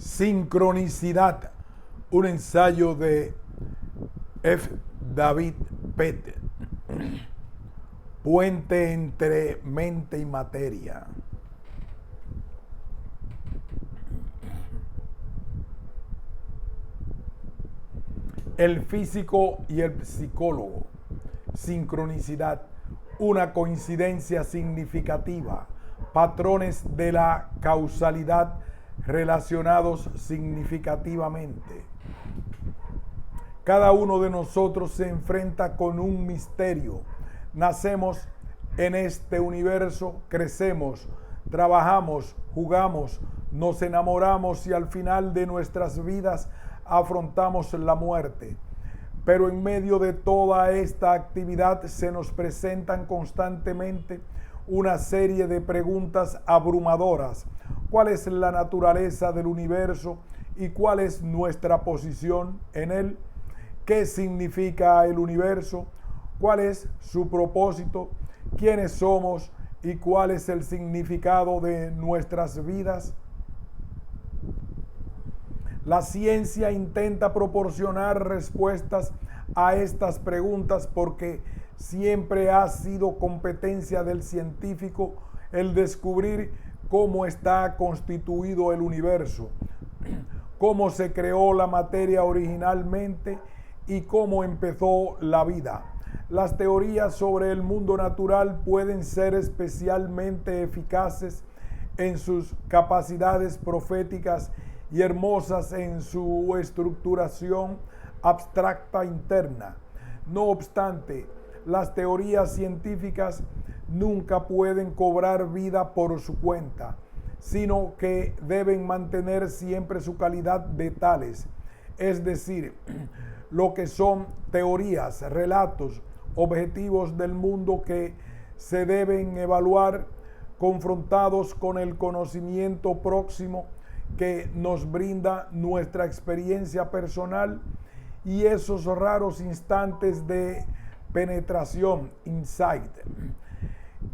Sincronicidad, un ensayo de F. David Pett. Puente entre mente y materia. El físico y el psicólogo. Sincronicidad, una coincidencia significativa, patrones de la causalidad relacionados significativamente. Cada uno de nosotros se enfrenta con un misterio. Nacemos en este universo, crecemos, trabajamos, jugamos, nos enamoramos y al final de nuestras vidas afrontamos la muerte. Pero en medio de toda esta actividad se nos presentan constantemente una serie de preguntas abrumadoras. ¿Cuál es la naturaleza del universo y cuál es nuestra posición en él? ¿Qué significa el universo? ¿Cuál es su propósito? ¿Quiénes somos y cuál es el significado de nuestras vidas? La ciencia intenta proporcionar respuestas a estas preguntas porque siempre ha sido competencia del científico el descubrir cómo está constituido el universo, cómo se creó la materia originalmente y cómo empezó la vida. Las teorías sobre el mundo natural pueden ser especialmente eficaces en sus capacidades proféticas y hermosas en su estructuración abstracta interna. No obstante, las teorías científicas nunca pueden cobrar vida por su cuenta, sino que deben mantener siempre su calidad de tales, es decir, lo que son teorías, relatos, objetivos del mundo que se deben evaluar confrontados con el conocimiento próximo que nos brinda nuestra experiencia personal y esos raros instantes de penetración, insight,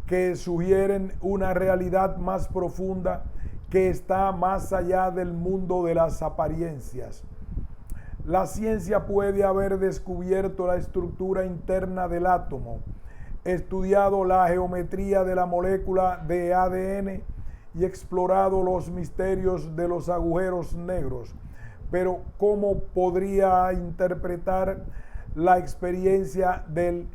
que sugieren una realidad más profunda que está más allá del mundo de las apariencias. La ciencia puede haber descubierto la estructura interna del átomo, estudiado la geometría de la molécula de ADN y explorado los misterios de los agujeros negros. Pero ¿cómo podría interpretar la experiencia de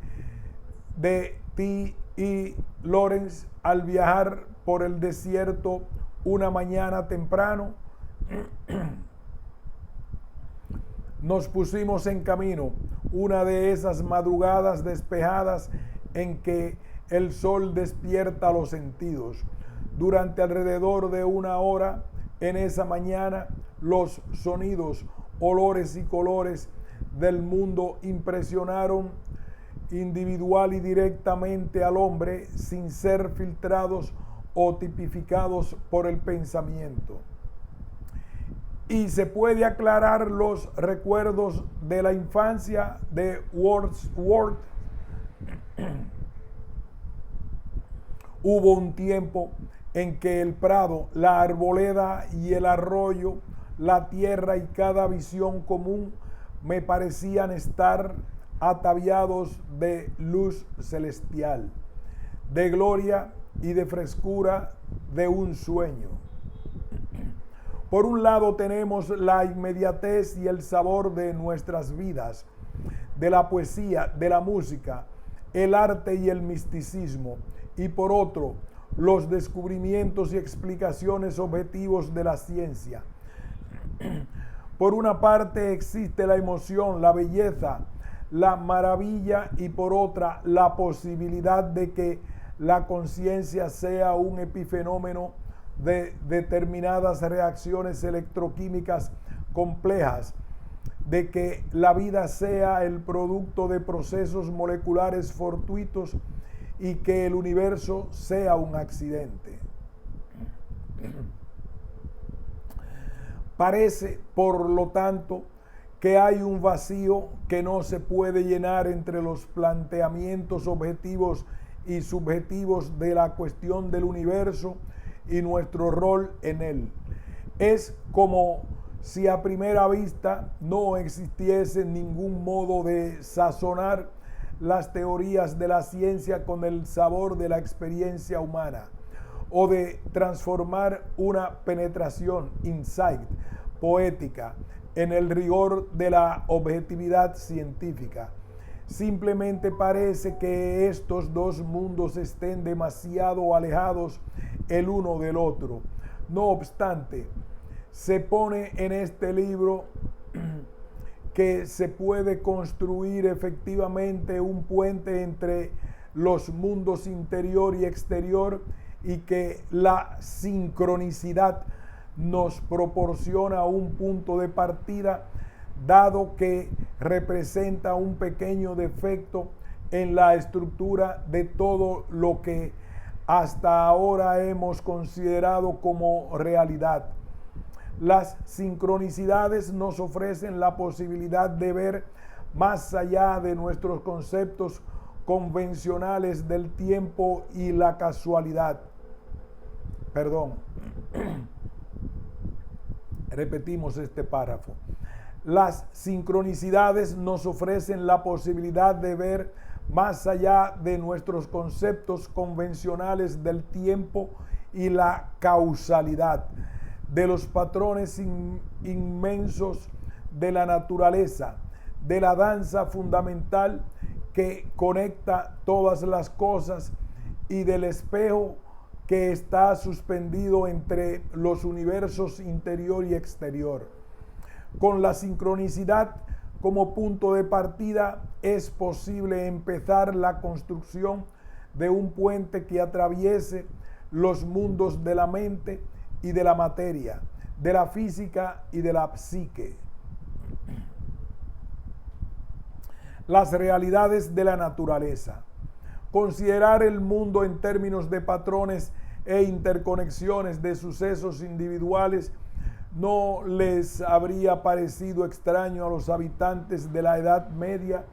T.E. Lawrence al viajar por el desierto una mañana temprano? Nos pusimos en camino, una de esas madrugadas despejadas en que el sol despierta los sentidos. Durante alrededor de una hora en esa mañana, los sonidos, olores y colores del mundo impresionaron individual y directamente al hombre sin ser filtrados o tipificados por el pensamiento. Y se puede aclarar los recuerdos de la infancia de Wordsworth. Hubo un tiempo en que el prado, la arboleda y el arroyo, la tierra y cada visión común me parecían estar ataviados de luz celestial, de gloria y de frescura de un sueño. Por un lado tenemos la inmediatez y el sabor de nuestras vidas, de la poesía, de la música, el arte y el misticismo, y por otro, los descubrimientos y explicaciones objetivos de la ciencia. Por una parte existe la emoción, la belleza, la maravilla y por otra la posibilidad de que la conciencia sea un epifenómeno de determinadas reacciones electroquímicas complejas, de que la vida sea el producto de procesos moleculares fortuitos y que el universo sea un accidente. Parece, por lo tanto, que hay un vacío que no se puede llenar entre los planteamientos objetivos y subjetivos de la cuestión del universo y nuestro rol en él. Es como si a primera vista no existiese ningún modo de sazonar las teorías de la ciencia con el sabor de la experiencia humana, o de transformar una penetración, insight, poética, en el rigor de la objetividad científica. Simplemente parece que estos dos mundos estén demasiado alejados el uno del otro. No obstante, se pone en este libro que se puede construir efectivamente un puente entre los mundos interior y exterior, y que la sincronicidad nos proporciona un punto de partida, dado que representa un pequeño defecto en la estructura de todo lo que hasta ahora hemos considerado como realidad. Las sincronicidades nos ofrecen la posibilidad de ver más allá de nuestros conceptos convencionales del tiempo y la casualidad. Repetimos este párrafo. Las sincronicidades nos ofrecen la posibilidad de ver más allá de nuestros conceptos convencionales del tiempo y la causalidad, de los patrones inmensos de la naturaleza, de la danza fundamental que conecta todas las cosas, y del espejo que está suspendido entre los universos interior y exterior. Con la sincronicidad como punto de partida, es posible empezar la construcción de un puente que atraviese los mundos de la mente y de la materia, de la física y de la psique. Las realidades de la naturaleza. Considerar el mundo en términos de patrones e interconexiones de sucesos individuales no les habría parecido extraño a los habitantes de la Edad Media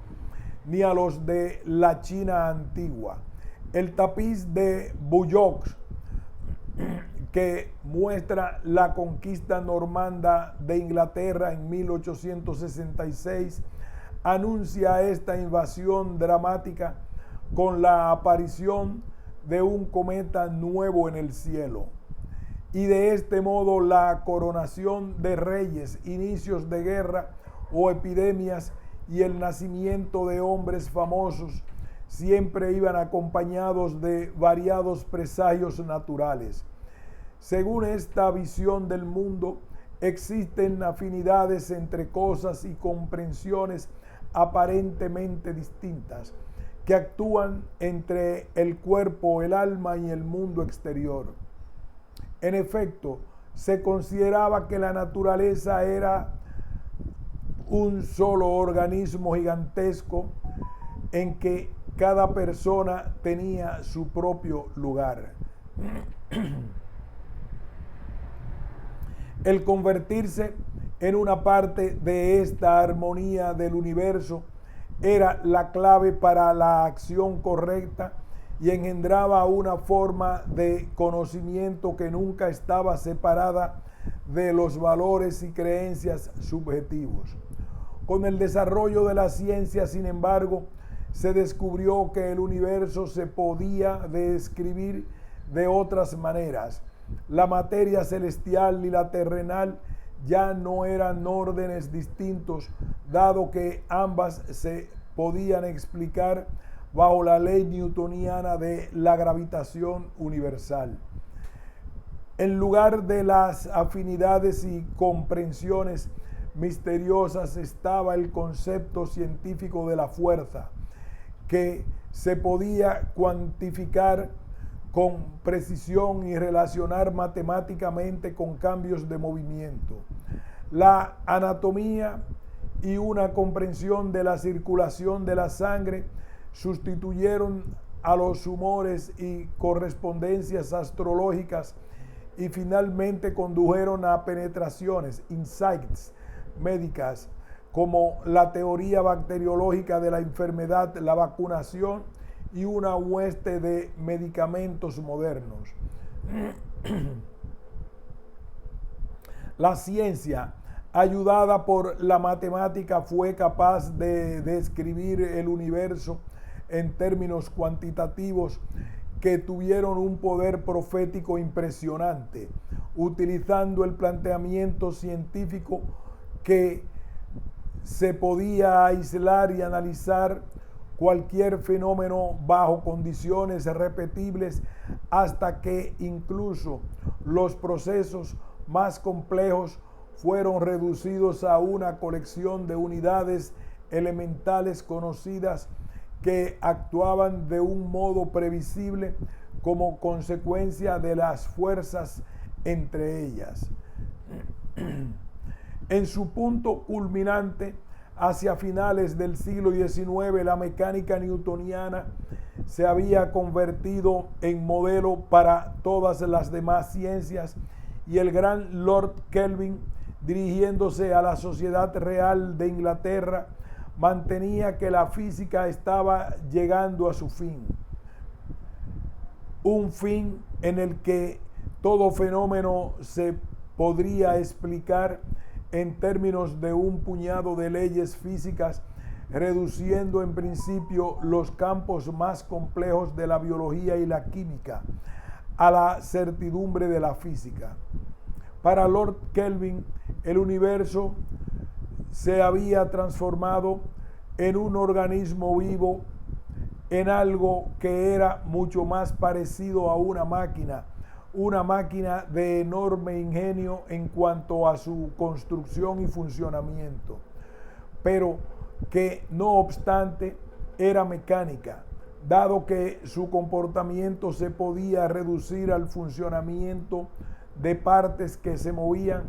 ni a los de la China antigua. El tapiz de Boulogne, que muestra la conquista normanda de Inglaterra en 1866, anuncia esta invasión dramática con la aparición de un cometa nuevo en el cielo, y de este modo la coronación de reyes, inicios de guerra o epidemias y el nacimiento de hombres famosos siempre iban acompañados de variados presagios naturales. Según esta visión del mundo, existen afinidades entre cosas y comprensiones aparentemente distintas, que actúan entre el cuerpo, el alma y el mundo exterior. En efecto, se consideraba que la naturaleza era un solo organismo gigantesco en que cada persona tenía su propio lugar. El convertirse en una parte de esta armonía del universo era la clave para la acción correcta y engendraba una forma de conocimiento que nunca estaba separada de los valores y creencias subjetivos. Con el desarrollo de la ciencia, sin embargo, se descubrió que el universo se podía describir de otras maneras. La materia celestial y la terrenal ya no eran órdenes distintos, dado que ambas se podían explicar bajo la ley newtoniana de la gravitación universal. En lugar de las afinidades y comprensiones misteriosas estaba el concepto científico de la fuerza, que se podía cuantificar con precisión y relacionar matemáticamente con cambios de movimiento. La anatomía y una comprensión de la circulación de la sangre sustituyeron a los humores y correspondencias astrológicas, y finalmente condujeron a penetraciones, insights médicas, como la teoría bacteriológica de la enfermedad, la vacunación y una hueste de medicamentos modernos. La ciencia, ayudada por la matemática, fue capaz de describir el universo en términos cuantitativos que tuvieron un poder profético impresionante, utilizando el planteamiento científico que se podía aislar y analizar cualquier fenómeno bajo condiciones repetibles hasta que incluso los procesos más complejos fueron reducidos a una colección de unidades elementales conocidas que actuaban de un modo previsible como consecuencia de las fuerzas entre ellas. En su punto culminante, hacia finales del siglo XIX, la mecánica newtoniana se había convertido en modelo para todas las demás ciencias y el gran Lord Kelvin, dirigiéndose a la Sociedad Real de Inglaterra, mantenía que la física estaba llegando a su fin. Un fin en el que todo fenómeno se podría explicar en términos de un puñado de leyes físicas, reduciendo en principio los campos más complejos de la biología y la química a la certidumbre de la física. Para Lord Kelvin, el universo se había transformado en un organismo vivo, en algo que era mucho más parecido a una máquina de enorme ingenio en cuanto a su construcción y funcionamiento, pero que no obstante era mecánica, dado que su comportamiento se podía reducir al funcionamiento de partes que se movían,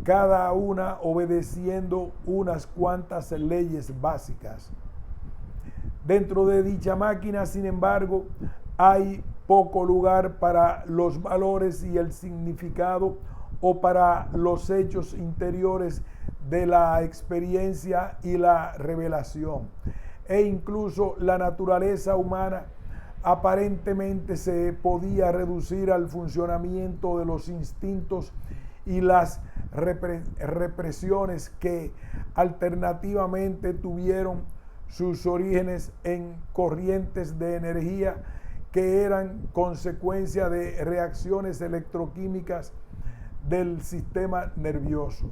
cada una obedeciendo unas cuantas leyes básicas. Dentro de dicha máquina, sin embargo, hay poco lugar para los valores y el significado o para los hechos interiores de la experiencia y la revelación. E incluso la naturaleza humana aparentemente se podía reducir al funcionamiento de los instintos y las represiones que alternativamente tuvieron sus orígenes en corrientes de energía que eran consecuencia de reacciones electroquímicas del sistema nervioso.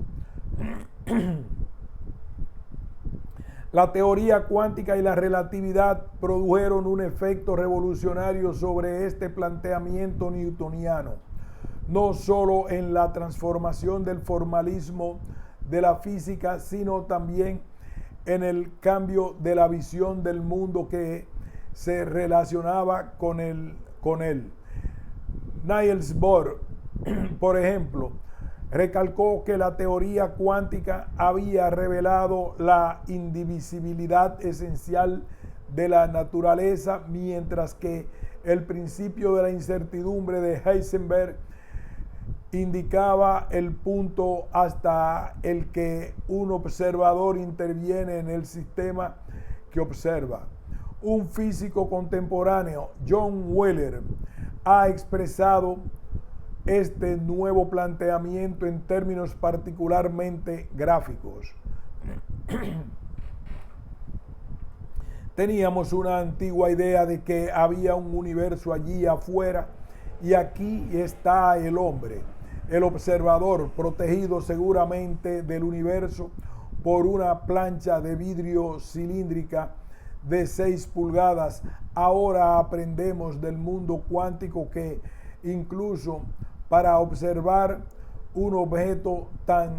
La teoría cuántica y la relatividad produjeron un efecto revolucionario sobre este planteamiento newtoniano, no solo en la transformación del formalismo de la física, sino también en el cambio de la visión del mundo que se relacionaba con él. Niels Bohr, por ejemplo, recalcó que la teoría cuántica había revelado la indivisibilidad esencial de la naturaleza, mientras que el principio de la incertidumbre de Heisenberg indicaba el punto hasta el que un observador interviene en el sistema que observa. Un físico contemporáneo, John Wheeler, ha expresado este nuevo planteamiento en términos particularmente gráficos. Teníamos una antigua idea de que había un universo allí afuera y aquí está el hombre, el observador, protegido seguramente del universo por una plancha de vidrio cilíndrica de 6 pulgadas. Ahora aprendemos del mundo cuántico que incluso para observar un objeto tan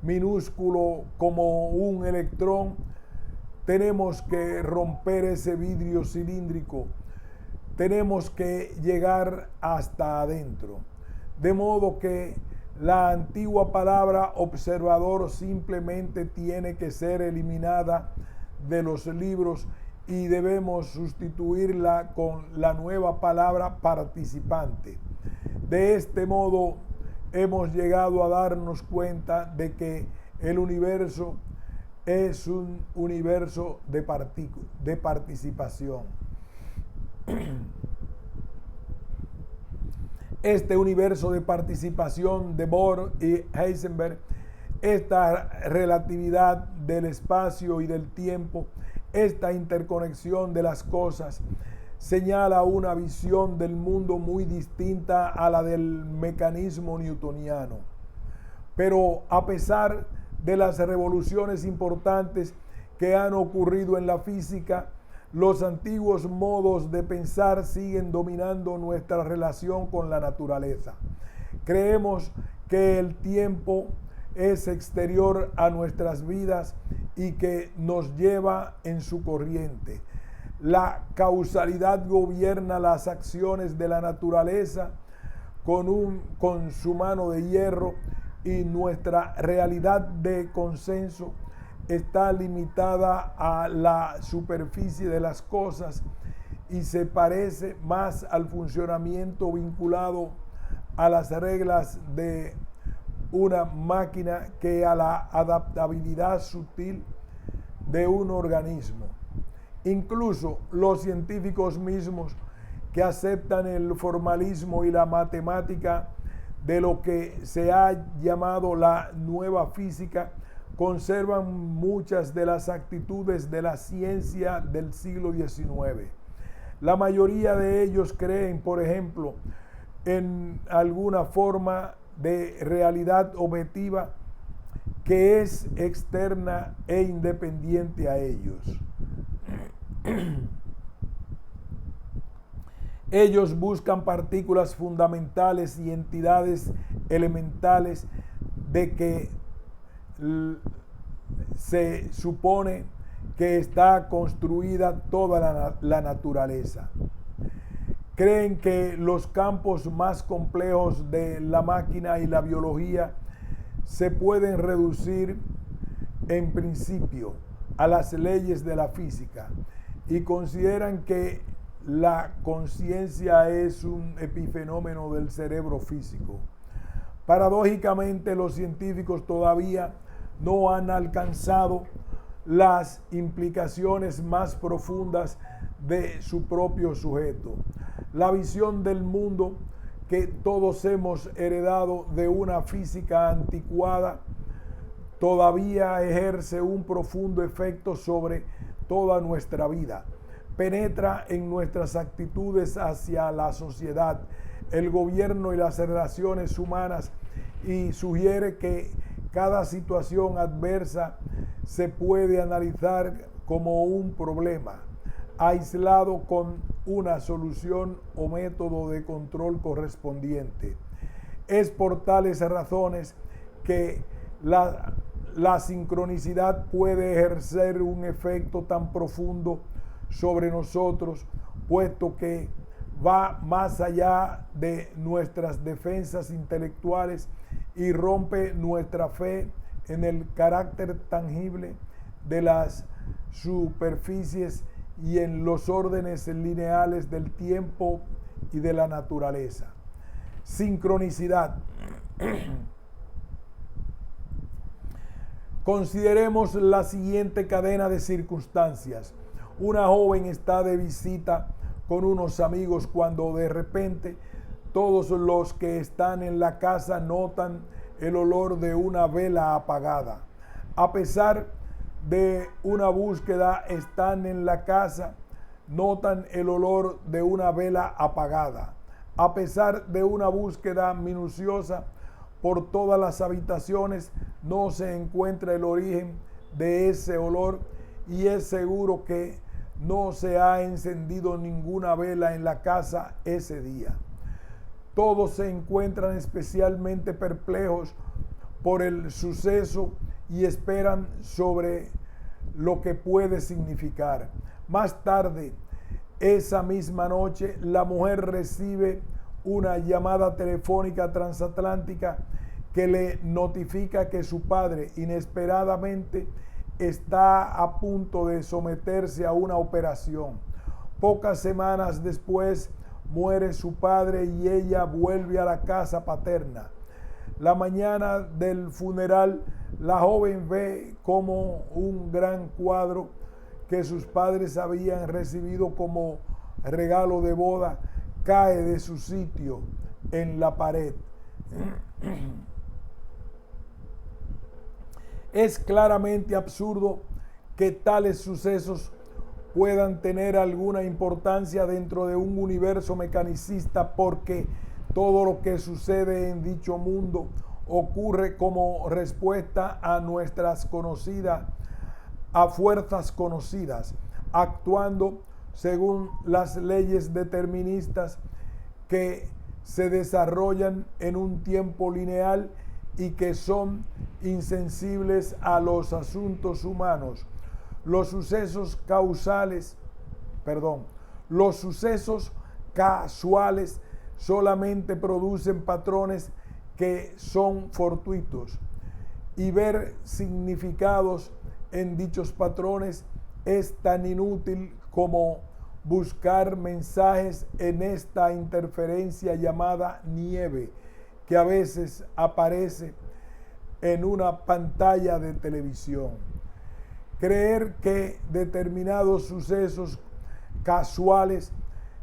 minúsculo como un electrón, tenemos que romper ese vidrio cilíndrico, tenemos que llegar hasta adentro. De modo que la antigua palabra observador simplemente tiene que ser eliminada de los libros y debemos sustituirla con la nueva palabra participante. De este modo hemos llegado a darnos cuenta de que el universo es un universo de participación. Este universo de participación de Bohr y Heisenberg, esta relatividad del espacio y del tiempo, esta interconexión de las cosas, señala una visión del mundo muy distinta a la del mecanismo newtoniano. Pero a pesar de las revoluciones importantes que han ocurrido en la física, los antiguos modos de pensar siguen dominando nuestra relación con la naturaleza. Creemos que el tiempo es exterior a nuestras vidas y que nos lleva en su corriente. La causalidad gobierna las acciones de la naturaleza con su mano de hierro, y nuestra realidad de consenso está limitada a la superficie de las cosas y se parece más al funcionamiento vinculado a las reglas de una máquina que a la adaptabilidad sutil de un organismo. Incluso los científicos mismos que aceptan el formalismo y la matemática de lo que se ha llamado la nueva física conservan muchas de las actitudes de la ciencia del siglo XIX. La mayoría de ellos creen, por ejemplo, en alguna forma de realidad objetiva que es externa e independiente a ellos. Ellos buscan partículas fundamentales y entidades elementales de que se supone que está construida toda la naturaleza. Creen que los campos más complejos de la máquina y la biología se pueden reducir en principio a las leyes de la física y consideran que la conciencia es un epifenómeno del cerebro físico. Paradójicamente, los científicos todavía no han alcanzado las implicaciones más profundas de su propio sujeto. La visión del mundo que todos hemos heredado de una física anticuada todavía ejerce un profundo efecto sobre toda nuestra vida. Penetra en nuestras actitudes hacia la sociedad, el gobierno y las relaciones humanas y sugiere que cada situación adversa se puede analizar como un problema, aislado con una solución o método de control correspondiente. Es por tales razones que la sincronicidad puede ejercer un efecto tan profundo sobre nosotros, puesto que va más allá de nuestras defensas intelectuales y rompe nuestra fe en el carácter tangible de las superficies y en los órdenes lineales del tiempo y de la naturaleza. Sincronicidad. Consideremos la siguiente cadena de circunstancias. Una joven está de visita con unos amigos cuando de repente todos los que están en la casa notan el olor de una vela apagada. A pesar de una búsqueda, están en la casa, notan el olor de una vela apagada. A pesar de una búsqueda minuciosa por todas las habitaciones, no se encuentra el origen de ese olor y es seguro que no se ha encendido ninguna vela en la casa ese día. Todos se encuentran especialmente perplejos por el suceso y esperan sobre lo que puede significar. Más tarde, esa misma noche, la mujer recibe una llamada telefónica transatlántica que le notifica que su padre inesperadamente está a punto de someterse a una operación. Pocas semanas después muere su padre y ella vuelve a la casa paterna. La mañana del funeral, la joven ve como un gran cuadro que sus padres habían recibido como regalo de boda cae de su sitio en la pared. Es claramente absurdo que tales sucesos puedan tener alguna importancia dentro de un universo mecanicista, porque todo lo que sucede en dicho mundo ocurre como respuesta a nuestras conocidas, a fuerzas conocidas, actuando según las leyes deterministas que se desarrollan en un tiempo lineal y que son insensibles a los asuntos humanos. Los sucesos casuales solamente producen patrones que son fortuitos, y ver significados en dichos patrones es tan inútil como buscar mensajes en esta interferencia llamada nieve, que a veces aparece en una pantalla de televisión. Creer que determinados sucesos casuales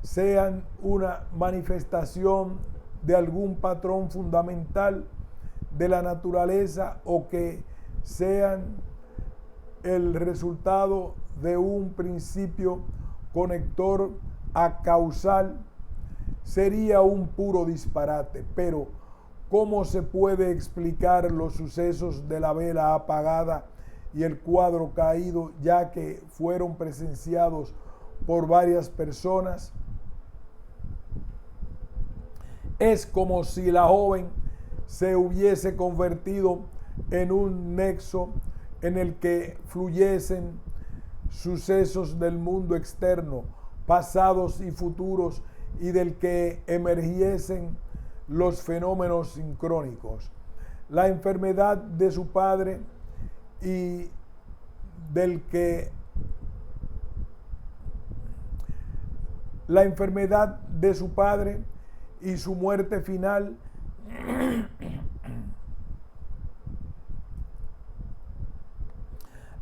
sean una manifestación de algún patrón fundamental de la naturaleza, o que sean el resultado de un principio conector a causal, sería un puro disparate. Pero ¿cómo se puede explicar los sucesos de la vela apagada y el cuadro caído, ya que fueron presenciados por varias personas? Es como si la joven se hubiese convertido en un nexo en el que fluyesen sucesos del mundo externo, pasados y futuros, y del que emergiesen los fenómenos sincrónicos. La enfermedad de su padre y su muerte final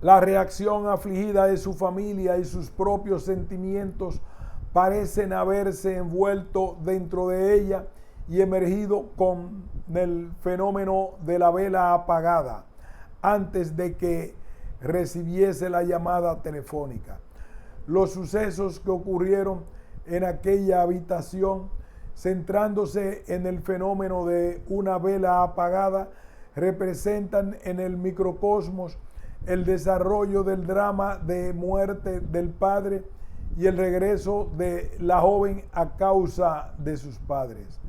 la reacción afligida de su familia y sus propios sentimientos parecen haberse envuelto dentro de ella y emergido con el fenómeno de la vela apagada antes de que recibiese la llamada telefónica. Los sucesos que ocurrieron en aquella habitación, centrándose en el fenómeno de una vela apagada, representan en el microcosmos el desarrollo del drama de muerte del padre y el regreso de la joven a causa de sus padres.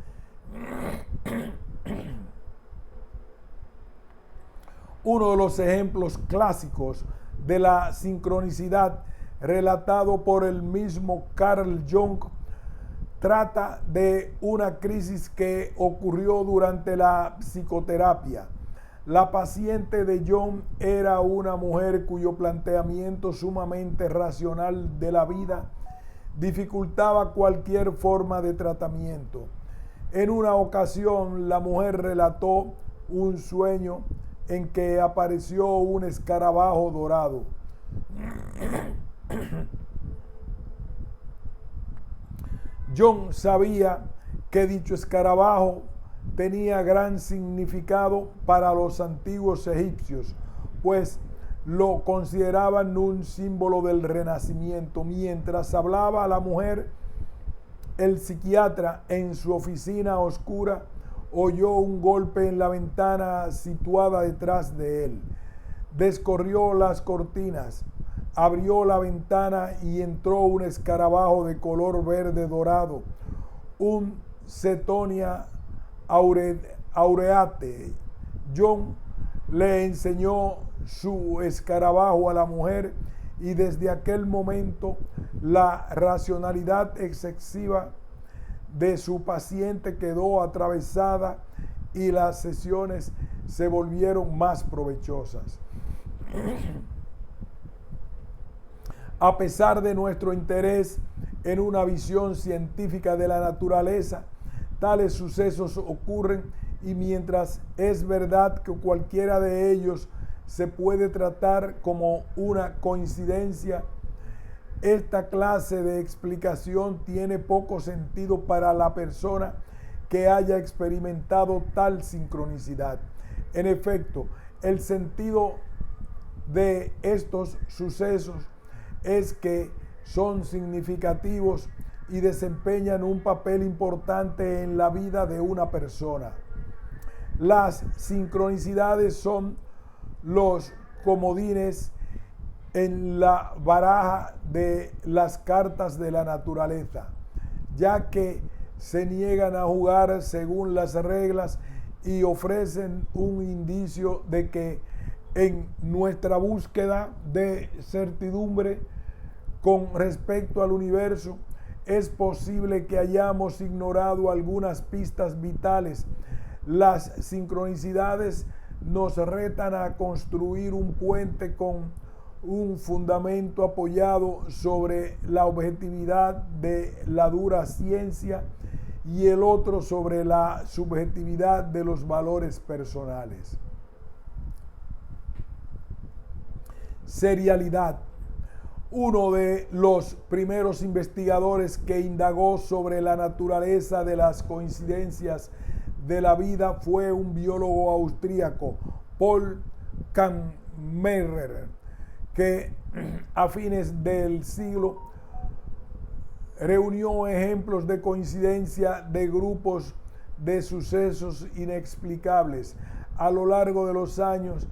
Uno de los ejemplos clásicos de la sincronicidad, relatado por el mismo Carl Jung, trata de una crisis que ocurrió durante la psicoterapia. La paciente de Jung era una mujer cuyo planteamiento sumamente racional de la vida dificultaba cualquier forma de tratamiento. En una ocasión, la mujer relató un sueño en que apareció un escarabajo dorado. Jung sabía que dicho escarabajo tenía gran significado para los antiguos egipcios, pues lo consideraban un símbolo del renacimiento. Mientras hablaba la mujer, el psiquiatra, en su oficina oscura, oyó un golpe en la ventana situada detrás de él. Descorrió las cortinas, abrió la ventana y entró un escarabajo de color verde dorado, un Cetonia aureate. Jung le enseñó su escarabajo a la mujer, y desde aquel momento la racionalidad excesiva de su paciente quedó atravesada y las sesiones se volvieron más provechosas. A pesar de nuestro interés en una visión científica de la naturaleza, tales sucesos ocurren, y mientras es verdad que cualquiera de ellos se puede tratar como una coincidencia, Esta clase de explicación tiene poco sentido para la persona que haya experimentado tal sincronicidad. En efecto, el sentido de estos sucesos es que son significativos y desempeñan un papel importante en la vida de una persona. Las sincronicidades son los comodines en la baraja de las cartas de la naturaleza, ya que se niegan a jugar según las reglas y ofrecen un indicio de que en nuestra búsqueda de certidumbre con respecto al universo es posible que hayamos ignorado algunas pistas vitales. Las sincronicidades nos retan a construir un puente con un fundamento apoyado sobre la objetividad de la dura ciencia y el otro sobre la subjetividad de los valores personales. Serialidad. Uno de los primeros investigadores que indagó sobre la naturaleza de las coincidencias de la vida fue un biólogo austríaco, Paul Kammerer, que a fines del siglo reunió ejemplos de coincidencia de grupos de sucesos inexplicables. A lo largo de los años,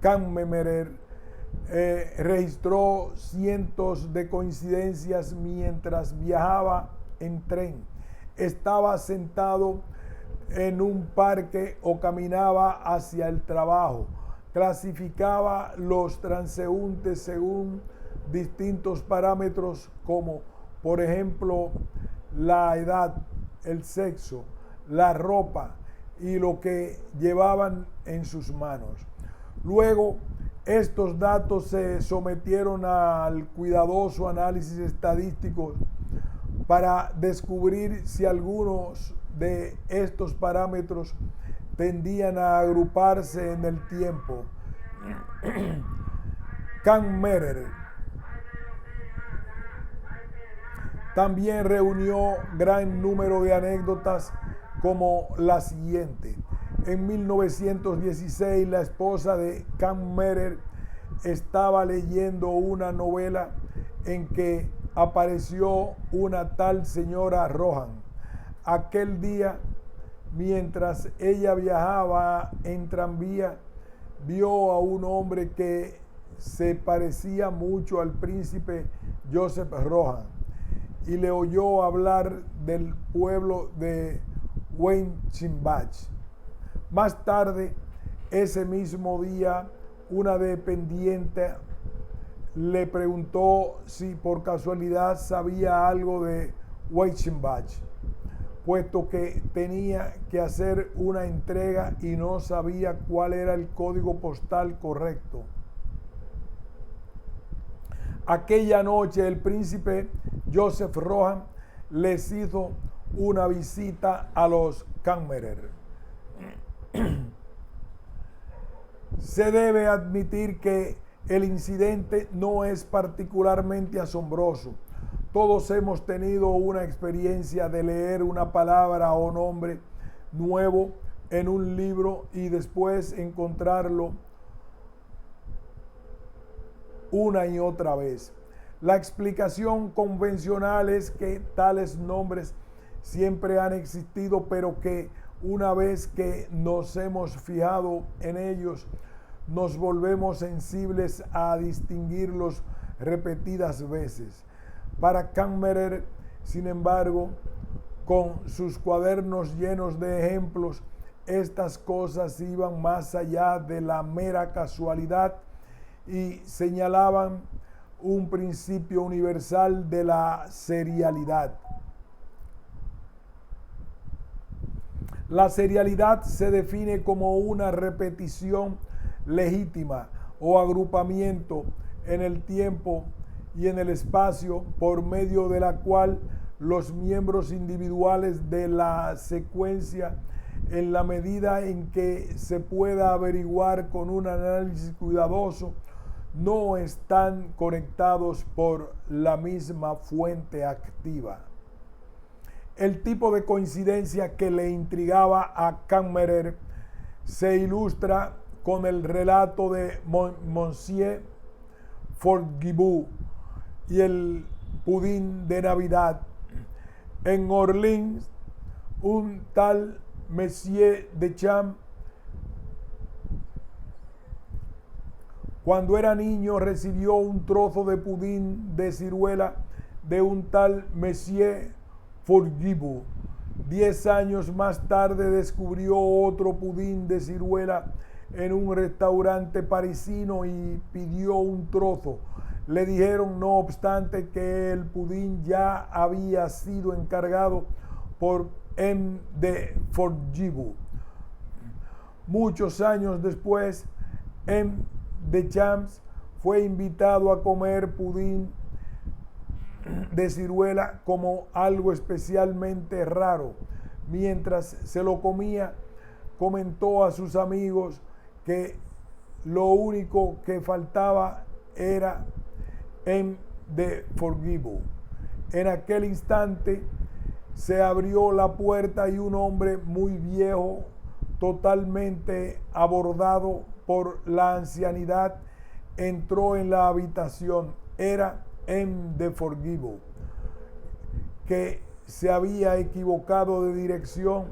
Kammerer registró cientos de coincidencias mientras viajaba en tren, estaba sentado en un parque o caminaba hacia el trabajo. Clasificaba los transeúntes según distintos parámetros como, por ejemplo, la edad, el sexo, la ropa y lo que llevaban en sus manos. Luego, estos datos se sometieron al cuidadoso análisis estadístico para descubrir si algunos de estos parámetros tendían a agruparse en el tiempo. Kammerer también reunió gran número de anécdotas como la siguiente. En 1916, la esposa de Kammerer estaba leyendo una novela en que apareció una tal señora Rohan. Aquel día, mientras ella viajaba en tranvía, vio a un hombre que se parecía mucho al príncipe Joseph Rohan y le oyó hablar del pueblo de Weichenbach. Más tarde, ese mismo día, una dependiente le preguntó si por casualidad sabía algo de Weichenbach, puesto que tenía que hacer una entrega y no sabía cuál era el código postal correcto. Aquella noche el príncipe Joseph Rohan les hizo una visita a los Kammerer. Se debe admitir que el incidente no es particularmente asombroso. Todos hemos tenido una experiencia de leer una palabra o nombre nuevo en un libro y después encontrarlo una y otra vez. La explicación convencional es que tales nombres siempre han existido, pero que una vez que nos hemos fijado en ellos, nos volvemos sensibles a distinguirlos repetidas veces. Para Kammerer, sin embargo, con sus cuadernos llenos de ejemplos, estas cosas iban más allá de la mera casualidad y señalaban un principio universal de la serialidad. La serialidad se define como una repetición legítima o agrupamiento en el tiempo y en el espacio por medio de la cual los miembros individuales de la secuencia, en la medida en que se pueda averiguar con un análisis cuidadoso, no están conectados por la misma fuente activa. El tipo de coincidencia que le intrigaba a Kammerer se ilustra con el relato de Monsieur Forgibou y el pudín de Navidad. En Orleans, un tal Monsieur Deschamps, cuando era niño, recibió un trozo de pudín de ciruela de un tal Monsieur Forgibou. 10 años más tarde descubrió otro pudín de ciruela en un restaurante parisino y pidió un trozo. Le dijeron, no obstante, que el pudín ya había sido encargado por M. de Forgibou. Muchos años después, M. Deschamps fue invitado a comer pudín de ciruela como algo especialmente raro. Mientras se lo comía, comentó a sus amigos que lo único que faltaba era M. de Forgibou. En aquel instante se abrió la puerta y un hombre muy viejo, totalmente abordado por la ancianidad, entró en la habitación. Era M. de Forgibou, que se había equivocado de dirección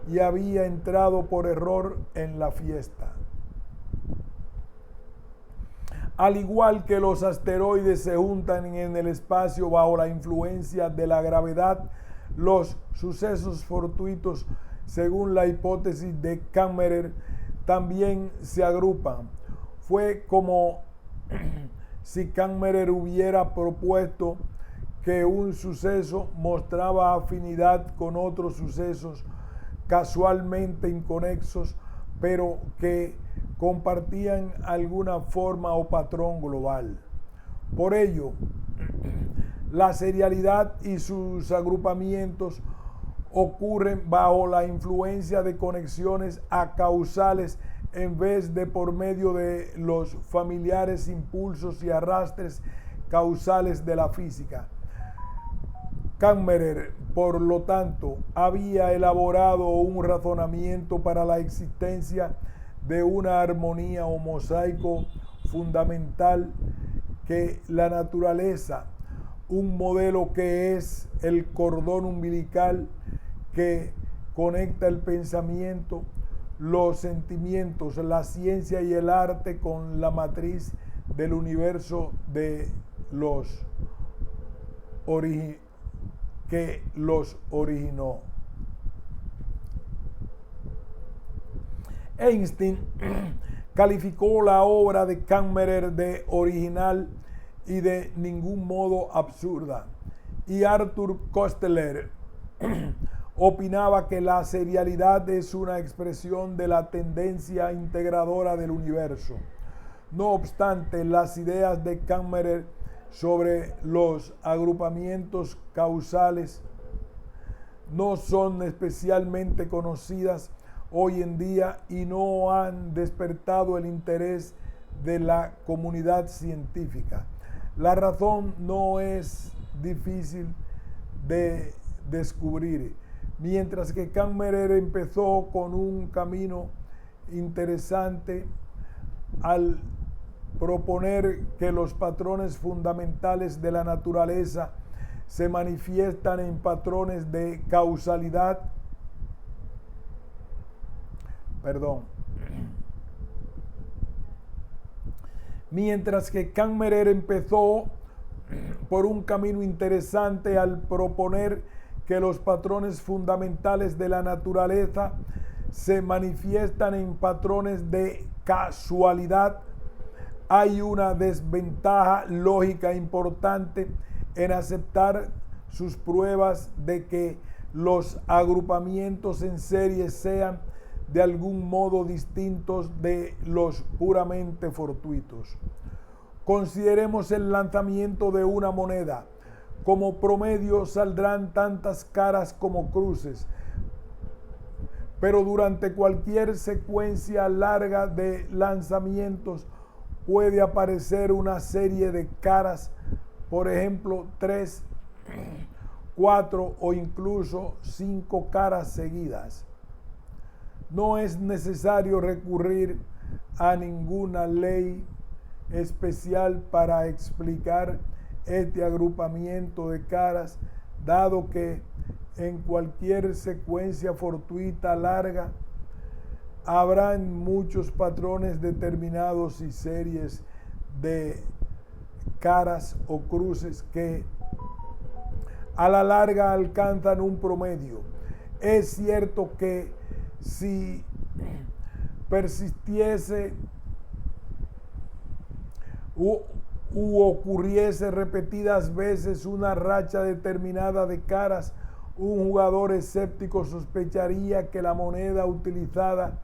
y había entrado por error en la fiesta. Al igual que los asteroides se juntan en el espacio bajo la influencia de la gravedad, los sucesos fortuitos, según la hipótesis de Kammerer, también se agrupan. Fue como si Kammerer hubiera propuesto que un suceso mostraba afinidad con otros sucesos casualmente inconexos, pero que compartían alguna forma o patrón global. Por ello, la serialidad y sus agrupamientos ocurren bajo la influencia de conexiones acausales en vez de por medio de los familiares impulsos y arrastres causales de la física. Kammerer, por lo tanto, había elaborado un razonamiento para la existencia de una armonía o mosaico fundamental que la naturaleza, un modelo que es el cordón umbilical que conecta el pensamiento, los sentimientos, la ciencia y el arte con la matriz del universo de que los originó. Einstein calificó la obra de Kammerer de original y de ningún modo absurda, y Arthur Koestler opinaba que la serialidad es una expresión de la tendencia integradora del universo. No obstante, las ideas de Kammerer sobre los agrupamientos causales no son especialmente conocidas hoy en día y no han despertado el interés de la comunidad científica. La razón no es difícil de descubrir. Mientras que Kammerer empezó con un camino interesante al proponer que los patrones fundamentales de la naturaleza se manifiestan en patrones de causalidad. Mientras que Kammerer empezó por un camino interesante al proponer que los patrones fundamentales de la naturaleza se manifiestan en patrones de casualidad, hay una desventaja lógica importante en aceptar sus pruebas de que los agrupamientos en serie sean de algún modo distintos de los puramente fortuitos. Consideremos el lanzamiento de una moneda. Como promedio saldrán tantas caras como cruces, pero durante cualquier secuencia larga de lanzamientos, puede aparecer una serie de caras, por ejemplo, 3, 4 o incluso 5 caras seguidas. No es necesario recurrir a ninguna ley especial para explicar este agrupamiento de caras, dado que en cualquier secuencia fortuita larga habrán muchos patrones determinados y series de caras o cruces que a la larga alcanzan un promedio. Es cierto que si persistiese u ocurriese repetidas veces una racha determinada de caras, un jugador escéptico sospecharía que la moneda utilizada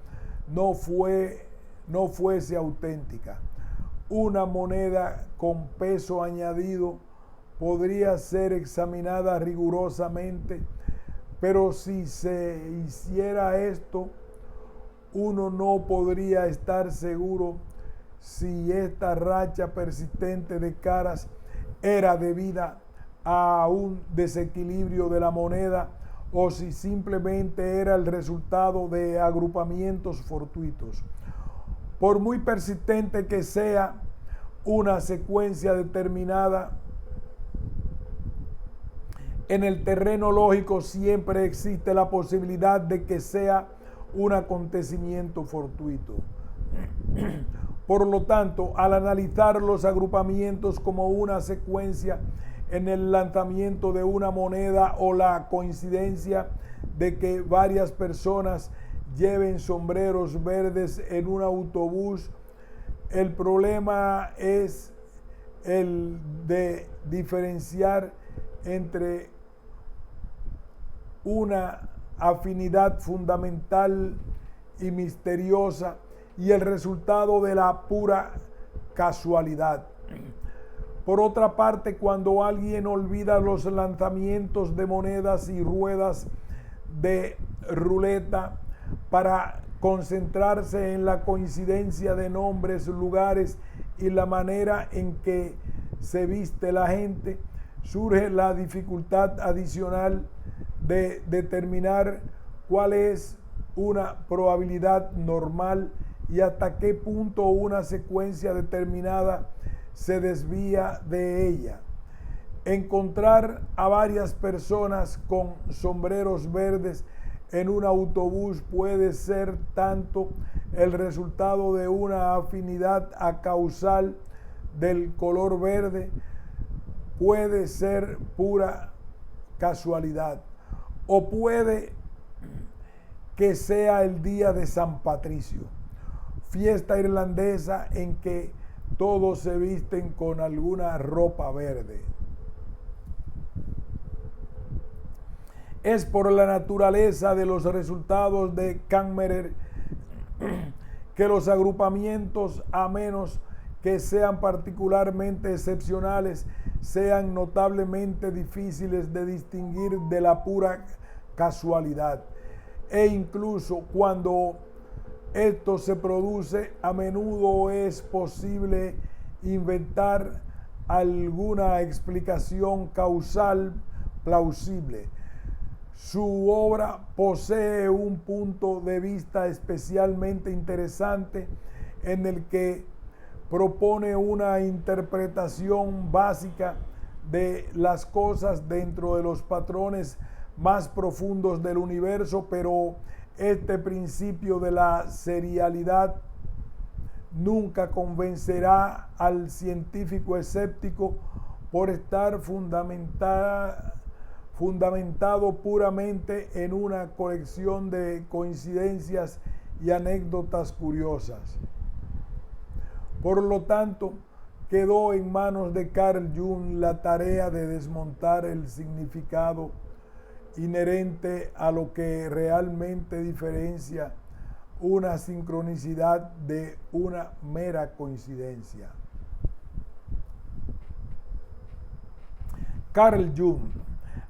no fuese auténtica. Una moneda con peso añadido podría ser examinada rigurosamente, pero si se hiciera esto, uno no podría estar seguro si esta racha persistente de caras era debida a un desequilibrio de la moneda o si simplemente era el resultado de agrupamientos fortuitos. Por muy persistente que sea una secuencia determinada, en el terreno lógico siempre existe la posibilidad de que sea un acontecimiento fortuito. Por lo tanto, al analizar los agrupamientos como una secuencia en el lanzamiento de una moneda o la coincidencia de que varias personas lleven sombreros verdes en un autobús, el problema es el de diferenciar entre una afinidad fundamental y misteriosa y el resultado de la pura casualidad. Por otra parte, cuando alguien olvida los lanzamientos de monedas y ruedas de ruleta para concentrarse en la coincidencia de nombres, lugares y la manera en que se viste la gente, surge la dificultad adicional de determinar cuál es una probabilidad normal y hasta qué punto una secuencia determinada se desvía de ella. Encontrar a varias personas con sombreros verdes en un autobús puede ser tanto el resultado de una afinidad acausal del color verde, puede ser pura casualidad, o puede que sea el día de San Patricio, fiesta irlandesa en que todos se visten con alguna ropa verde. Es por la naturaleza de los resultados de Kammerer que los agrupamientos, a menos que sean particularmente excepcionales, sean notablemente difíciles de distinguir de la pura casualidad. E incluso cuando esto se produce, a menudo es posible inventar alguna explicación causal plausible. Su obra posee un punto de vista especialmente interesante en el que propone una interpretación básica de las cosas dentro de los patrones más profundos del universo, pero este principio de la serialidad nunca convencerá al científico escéptico por estar fundamentado puramente en una colección de coincidencias y anécdotas curiosas. Por lo tanto, quedó en manos de Carl Jung la tarea de desmontar el significado inherente a lo que realmente diferencia una sincronicidad de una mera coincidencia. Carl Jung.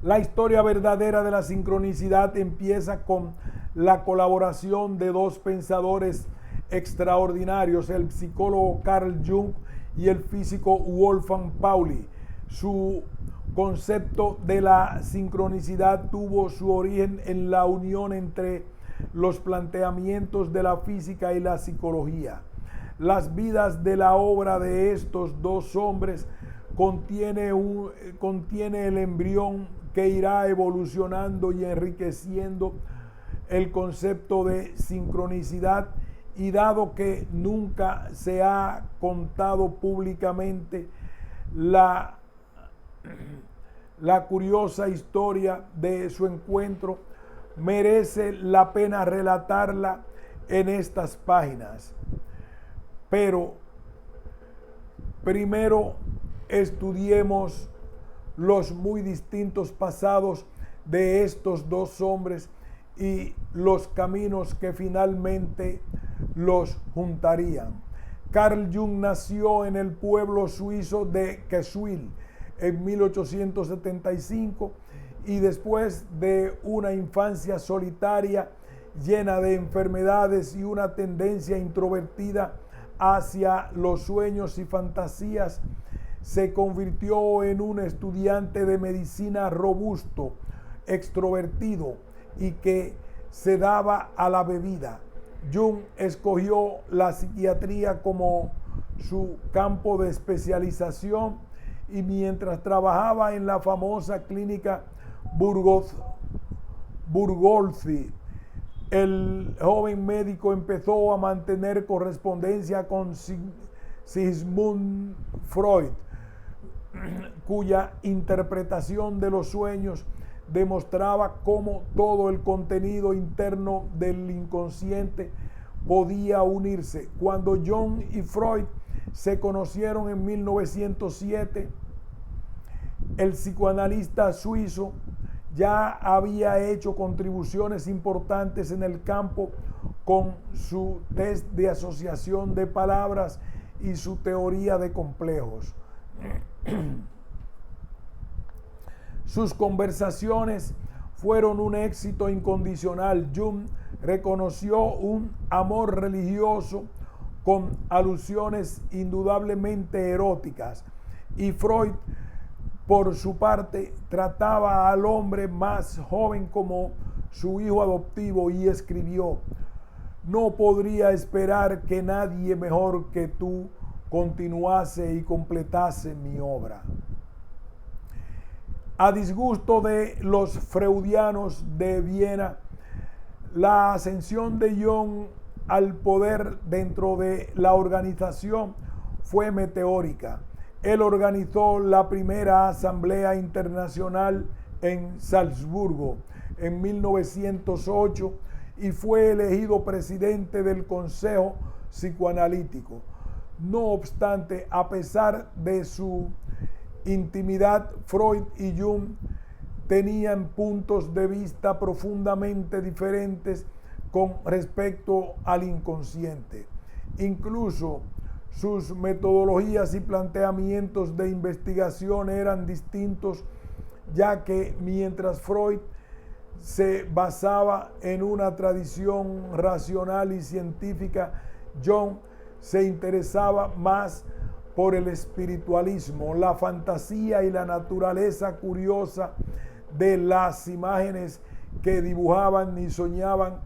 La historia verdadera de la sincronicidad empieza con la colaboración de dos pensadores extraordinarios, el psicólogo Carl Jung y el físico Wolfgang Pauli. Su concepto de la sincronicidad tuvo su origen en la unión entre los planteamientos de la física y la psicología. Las vidas de la obra de estos dos hombres contiene el embrión que irá evolucionando y enriqueciendo el concepto de sincronicidad, y dado que nunca se ha contado públicamente la curiosa historia de su encuentro, merece la pena relatarla en estas páginas. Pero primero estudiemos los muy distintos pasados de estos dos hombres y los caminos que finalmente los juntarían. Carl Jung nació en el pueblo suizo de Queswil en 1875, y después de una infancia solitaria llena de enfermedades y una tendencia introvertida hacia los sueños y fantasías, se convirtió en un estudiante de medicina robusto, extrovertido y que se daba a la bebida. Jung escogió la psiquiatría como su campo de especialización, y mientras trabajaba en la famosa clínica Burgolzi, el joven médico empezó a mantener correspondencia con Sigmund Freud, cuya interpretación de los sueños demostraba cómo todo el contenido interno del inconsciente podía unirse. Cuando Jung y Freud se conocieron en 1907, el psicoanalista suizo ya había hecho contribuciones importantes en el campo con su test de asociación de palabras y su teoría de complejos. Sus conversaciones fueron un éxito incondicional. Jung reconoció un amor religioso con alusiones indudablemente eróticas, y Freud, por su parte, trataba al hombre más joven como su hijo adoptivo y escribió: no podría esperar que nadie mejor que tú continuase y completase mi obra. A disgusto de los freudianos de Viena, la ascensión de Jung al poder dentro de la organización fue meteórica. Él organizó la primera asamblea internacional en Salzburgo en 1908 y fue elegido presidente del Consejo Psicoanalítico. No obstante, a pesar de su intimidad, Freud y Jung tenían puntos de vista profundamente diferentes con respecto al inconsciente. Incluso sus metodologías y planteamientos de investigación eran distintos, ya que mientras Freud se basaba en una tradición racional y científica, Jung se interesaba más por el espiritualismo, la fantasía y la naturaleza curiosa de las imágenes que dibujaban y soñaban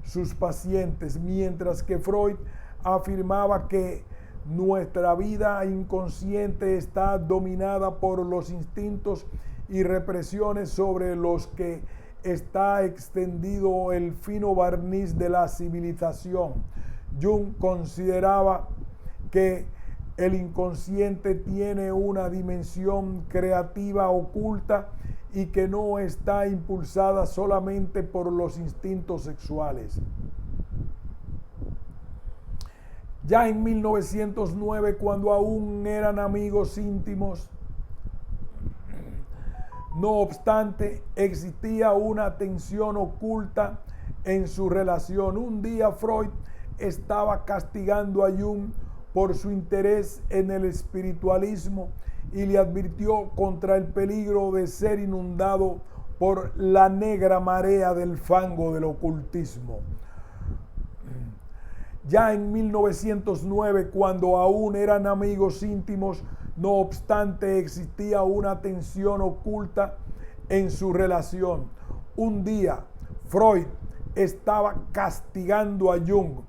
sus pacientes, mientras que Freud afirmaba que nuestra vida inconsciente está dominada por los instintos y represiones sobre los que está extendido el fino barniz de la civilización. Jung consideraba que el inconsciente tiene una dimensión creativa oculta y que no está impulsada solamente por los instintos sexuales. Ya en 1909, cuando aún eran amigos íntimos, no obstante, existía una tensión oculta en su relación. Un día Freud estaba castigando a Jung por su interés en el espiritualismo y le advirtió contra el peligro de ser inundado por la negra marea del fango del ocultismo. Ya en 1909, cuando aún eran amigos íntimos, no obstante existía una tensión oculta en su relación. Un día, Freud estaba castigando a Jung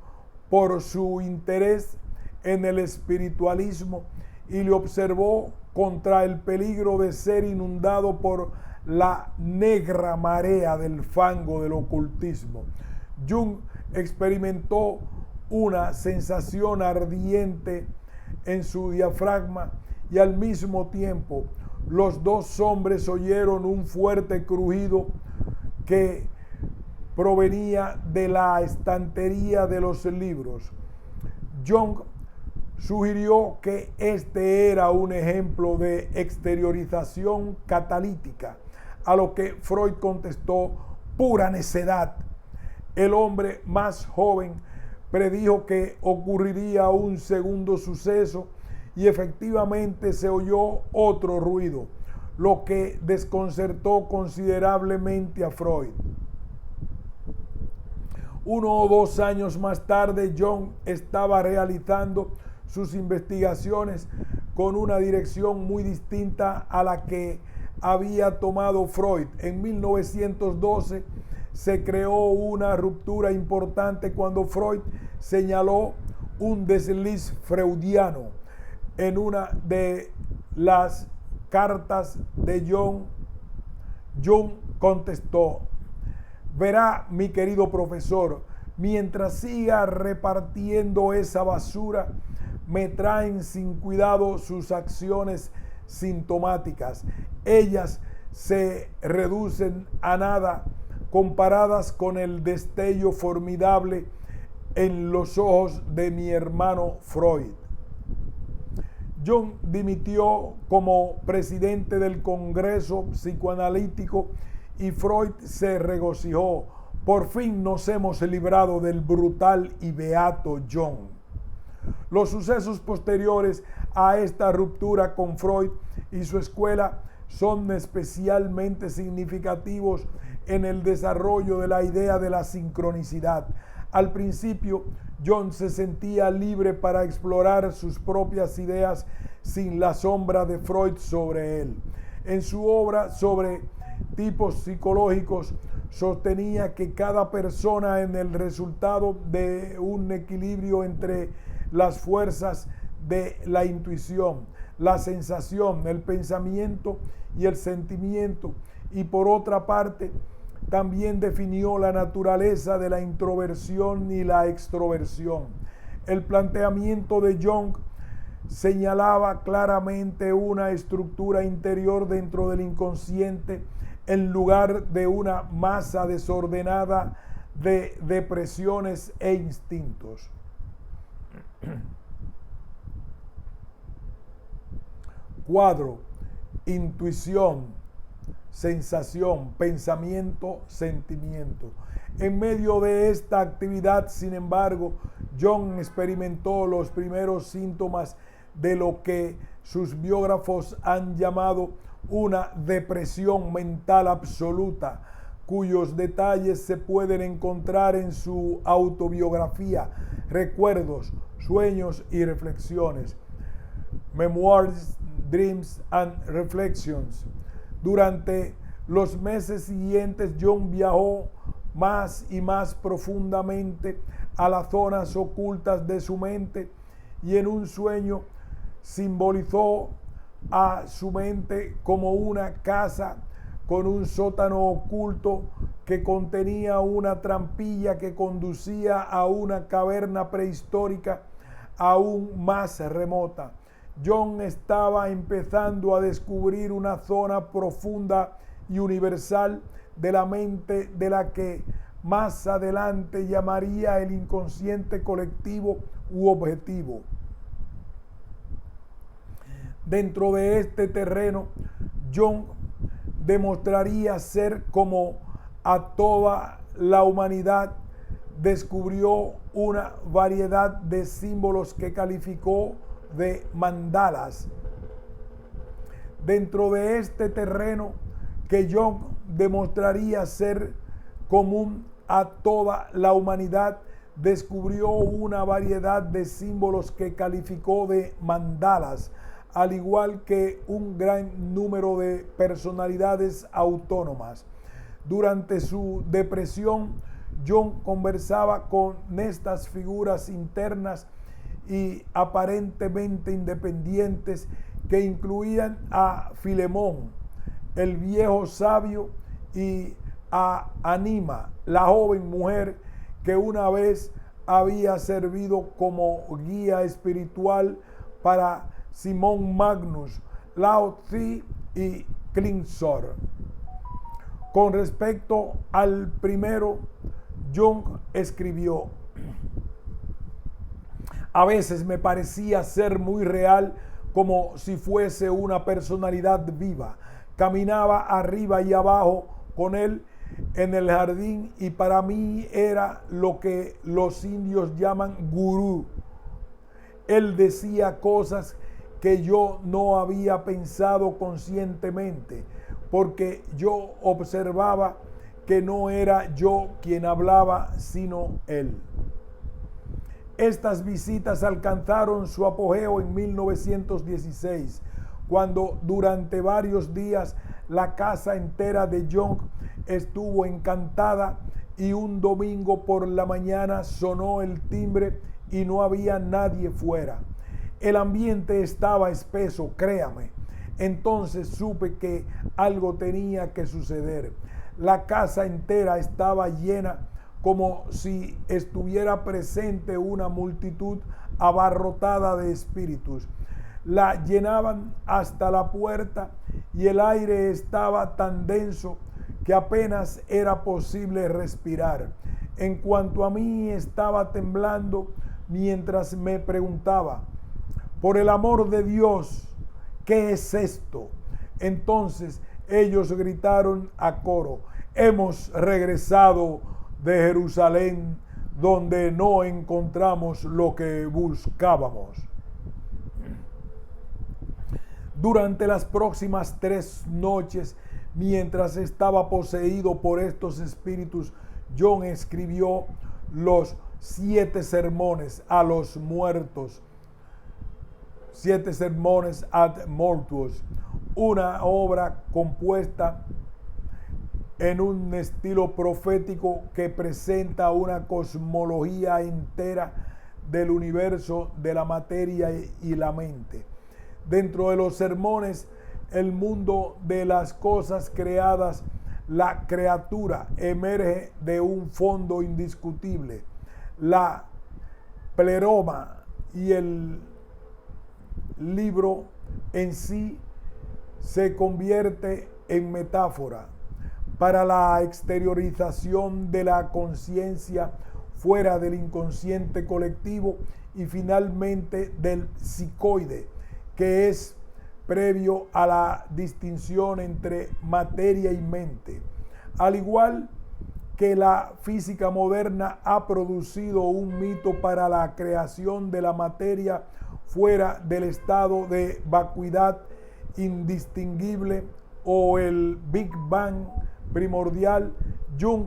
por su interés en el espiritualismo y le observó contra el peligro de ser inundado por la negra marea del fango del ocultismo. Jung experimentó una sensación ardiente en su diafragma y al mismo tiempo los dos hombres oyeron un fuerte crujido que provenía de la estantería de los libros. Jung sugirió que este era un ejemplo de exteriorización catalítica, a lo que Freud contestó: pura necedad. El hombre más joven predijo que ocurriría un segundo suceso y efectivamente se oyó otro ruido, lo que desconcertó considerablemente a Freud. 1 o 2 años más tarde, Jung estaba realizando sus investigaciones con una dirección muy distinta a la que había tomado Freud. En 1912 se creó una ruptura importante cuando Freud señaló un desliz freudiano en una de las cartas de Jung. Jung contestó: verá, mi querido profesor, mientras siga repartiendo esa basura, me traen sin cuidado sus acciones sintomáticas. Ellas se reducen a nada comparadas con el destello formidable en los ojos de mi hermano Freud. Jung dimitió como presidente del Congreso Psicoanalítico y Freud se regocijó. Por fin nos hemos librado del brutal y beato Jung. Los sucesos posteriores a esta ruptura con Freud y su escuela son especialmente significativos en el desarrollo de la idea de la sincronicidad. Al principio, Jung se sentía libre para explorar sus propias ideas sin la sombra de Freud sobre él. En su obra sobre tipos psicológicos, sostenía que cada persona es el resultado de un equilibrio entre las fuerzas de la intuición, la sensación, el pensamiento y el sentimiento. Y por otra parte, también definió la naturaleza de la introversión y la extroversión. El planteamiento de Jung señalaba claramente una estructura interior dentro del inconsciente en lugar de una masa desordenada de depresiones e instintos. Cuadro: intuición, sensación, pensamiento, sentimiento. En medio de esta actividad, sin embargo, Jung experimentó los primeros síntomas de lo que sus biógrafos han llamado una depresión mental absoluta, cuyos detalles se pueden encontrar en su autobiografía, Recuerdos, Sueños y Reflexiones, Memoirs, Dreams and Reflections. Durante los meses siguientes, Jung viajó más y más profundamente a las zonas ocultas de su mente y en un sueño simbolizó a su mente como una casa con un sótano oculto que contenía una trampilla que conducía a una caverna prehistórica aún más remota. Jung estaba empezando a descubrir una zona profunda y universal de la mente de la que más adelante llamaría el inconsciente colectivo u objetivo. Dentro de este terreno, Jung demostraría ser como a toda la humanidad. Descubrió una variedad de símbolos que calificó de mandalas. Dentro de este terreno que Jung demostraría ser común a toda la humanidad, descubrió una variedad de símbolos que calificó de mandalas, al igual que un gran número de personalidades autónomas. Durante su depresión, Jung conversaba con estas figuras internas y aparentemente independientes que incluían a Filemón, el viejo sabio, y a Anima, la joven mujer que una vez había servido como guía espiritual para Simón Magnus, Lao Tzu y Klingsor. Con respecto al primero, Jung escribió: a veces me parecía ser muy real, como si fuese una personalidad viva. Caminaba arriba y abajo con él en el jardín y para mí era lo que los indios llaman gurú. Él decía cosas que yo no había pensado conscientemente, porque yo observaba que no era yo quien hablaba, sino él. Estas visitas alcanzaron su apogeo en 1916, cuando durante varios días la casa entera de Jung estuvo encantada y un domingo por la mañana sonó el timbre y no había nadie fuera. El ambiente estaba espeso, créame. Entonces supe que algo tenía que suceder. La casa entera estaba llena, como si estuviera presente una multitud abarrotada de espíritus. La llenaban hasta la puerta y el aire estaba tan denso que apenas era posible respirar. En cuanto a mí, estaba temblando mientras me preguntaba: por el amor de Dios, ¿qué es esto? Entonces ellos gritaron a coro: hemos regresado de Jerusalén, donde no encontramos lo que buscábamos. Durante las próximas 3 noches, mientras estaba poseído por estos espíritus, Jung escribió los 7 sermones a los muertos, 7 sermones ad mortuos, una obra compuesta en un estilo profético que presenta una cosmología entera del universo, de la materia y la mente. Dentro de los sermones, el mundo de las cosas creadas, la criatura emerge de un fondo indiscutible. La pleroma y el libro en sí se convierte en metáfora para la exteriorización de la conciencia fuera del inconsciente colectivo y finalmente del psicoide, que es previo a la distinción entre materia y mente. Al igual que la física moderna ha producido un mito para la creación de la materia fuera del estado de vacuidad indistinguible o el Big Bang primordial, Jung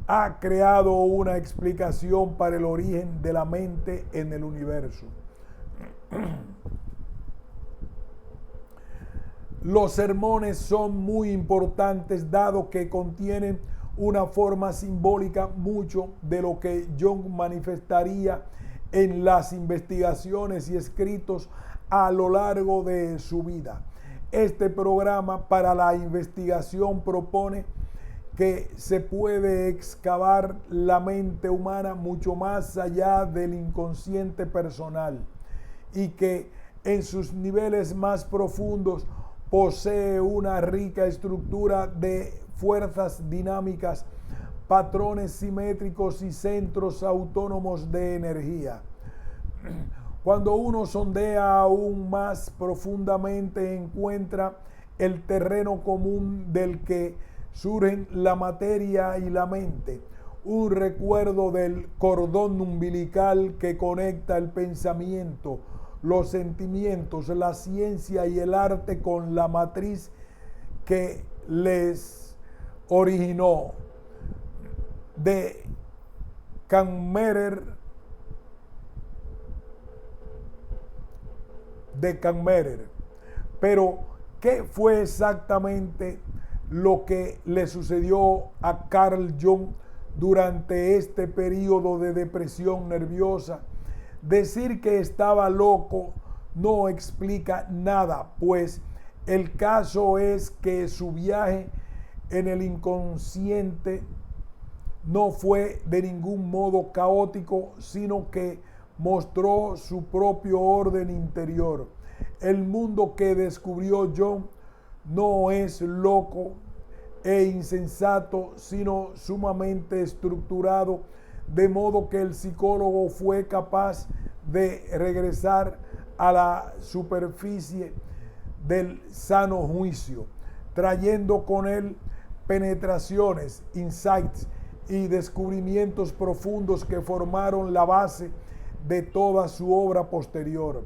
ha creado una explicación para el origen de la mente en el universo. Los sermones son muy importantes, dado que contienen una forma simbólica mucho de lo que Jung manifestaría en las investigaciones y escritos a lo largo de su vida. Este programa para la investigación propone que se puede excavar la mente humana mucho más allá del inconsciente personal y que en sus niveles más profundos posee una rica estructura de fuerzas dinámicas, patrones simétricos y centros autónomos de energía. Cuando uno sondea aún más profundamente, encuentra el terreno común del que surgen la materia y la mente, un recuerdo del cordón umbilical que conecta el pensamiento, los sentimientos, la ciencia y el arte con la matriz que les originó. De Canmerer, Pero, ¿qué fue exactamente lo que le sucedió a Carl Jung durante este periodo de depresión nerviosa? Decir que estaba loco no explica nada, pues el caso es que su viaje en el inconsciente no fue de ningún modo caótico, sino que mostró su propio orden interior. El mundo que descubrió Jung no es loco e insensato, sino sumamente estructurado, de modo que el psicólogo fue capaz de regresar a la superficie del sano juicio, trayendo con él penetraciones, insights y descubrimientos profundos que formaron la base de toda su obra posterior.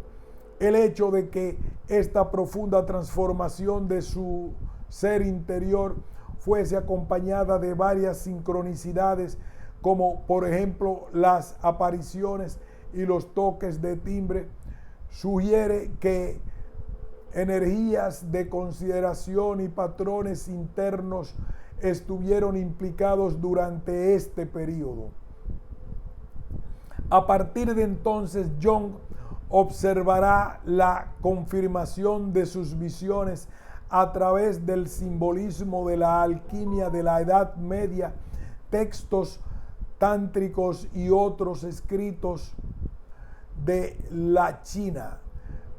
El hecho de que esta profunda transformación de su ser interior fuese acompañada de varias sincronicidades, como por ejemplo las apariciones y los toques de timbre, sugiere que energías de consideración y patrones internos estuvieron implicados durante este periodo. A partir de entonces, Jung observará la confirmación de sus visiones a través del simbolismo de la alquimia de la Edad Media, textos tántricos y otros escritos de la China,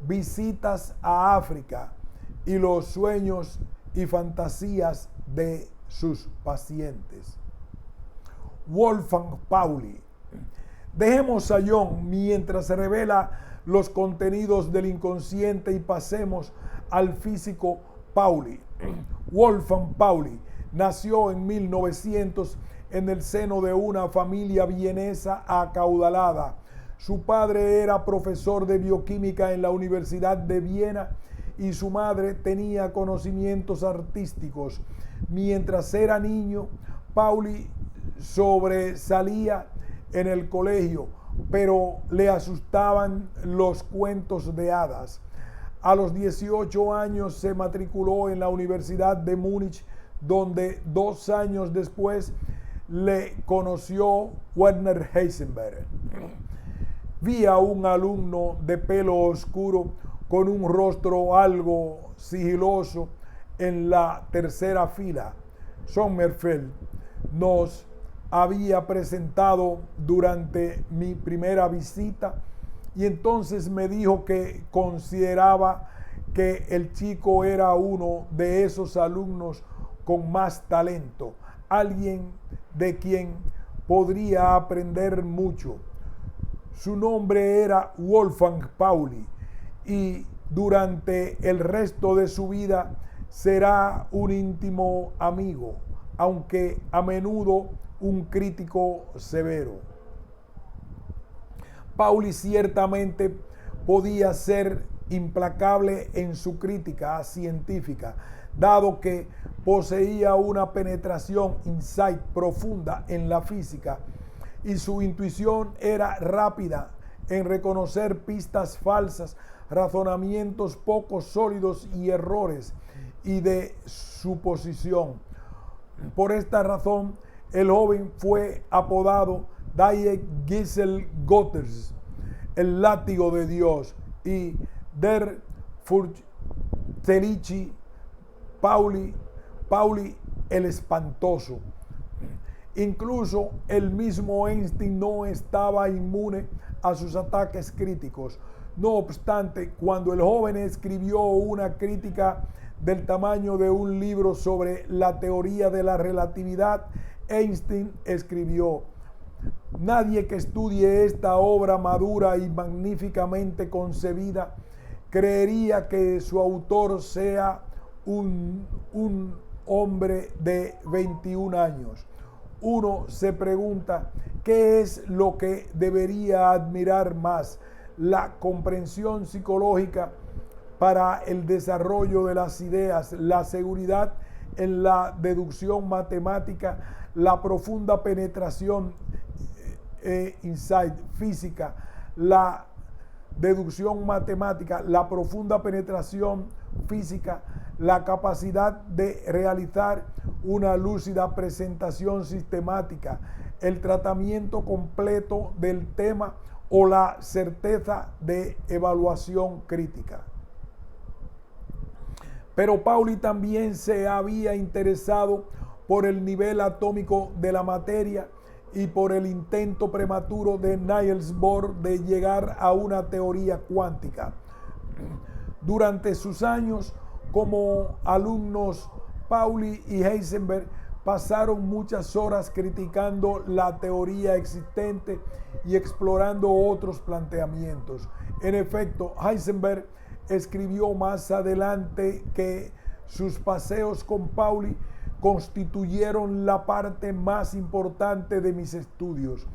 visitas a África y los sueños y fantasías de sus pacientes. Wolfgang Pauli. Dejemos a Jung mientras se revela los contenidos del inconsciente y pasemos al físico Pauli. Wolfgang Pauli nació en 1900 en el seno de una familia vienesa acaudalada. Su padre era profesor de bioquímica en la Universidad de Viena y su madre tenía conocimientos artísticos. Mientras era niño, Pauli sobresalía en el colegio, pero le asustaban los cuentos de hadas. A los 18 años se matriculó en la Universidad de Múnich, donde 2 años después le conoció Werner Heisenberg. Vi a un alumno de pelo oscuro con un rostro algo sigiloso en la tercera fila. Sommerfeld nos había presentado durante mi primera visita y entonces me dijo que consideraba que el chico era uno de esos alumnos con más talento, alguien de quien podría aprender mucho. Su nombre era Wolfgang Pauli y durante el resto de su vida será un íntimo amigo, aunque a menudo un crítico severo. Pauli ciertamente podía ser implacable en su crítica científica, dado que poseía una penetración, insight profunda en la física, y su intuición era rápida en reconocer pistas falsas, razonamientos poco sólidos y errores y de suposición. Por esta razón, el joven fue apodado Die Giesel Gottes, el látigo de Dios, y Der Fürchterliche Pauli el espantoso. Incluso el mismo Einstein no estaba inmune a sus ataques críticos. No obstante, cuando el joven escribió una crítica del tamaño de un libro sobre la teoría de la relatividad, Einstein escribió: nadie que estudie esta obra madura y magníficamente concebida creería que su autor sea un hombre de 21 años. Uno se pregunta, ¿qué es lo que debería admirar más? La comprensión psicológica para el desarrollo de las ideas, la seguridad en la deducción matemática, la profunda penetración insight, física, la deducción matemática, la profunda penetración física, la capacidad de realizar una lúcida presentación sistemática, el tratamiento completo del tema o la certeza de evaluación crítica. Pero Pauli también se había interesado por el nivel atómico de la materia y por el intento prematuro de Niels Bohr de llegar a una teoría cuántica. Durante sus años como alumnos, Pauli y Heisenberg pasaron muchas horas criticando la teoría existente y explorando otros planteamientos. En efecto, Heisenberg escribió más adelante que sus paseos con Pauli constituyeron la parte más importante de mis estudios.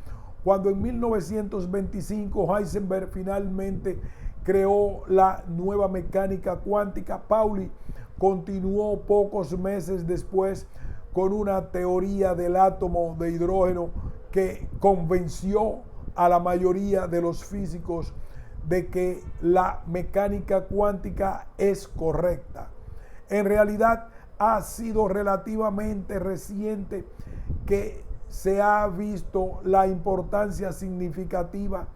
Cuando en 1925 Heisenberg finalmente creó la nueva mecánica cuántica, Pauli continuó pocos meses después con una teoría del átomo de hidrógeno que convenció a la mayoría de los físicos de que la mecánica cuántica es correcta. En realidad, ha sido relativamente reciente que se ha visto la importancia significativa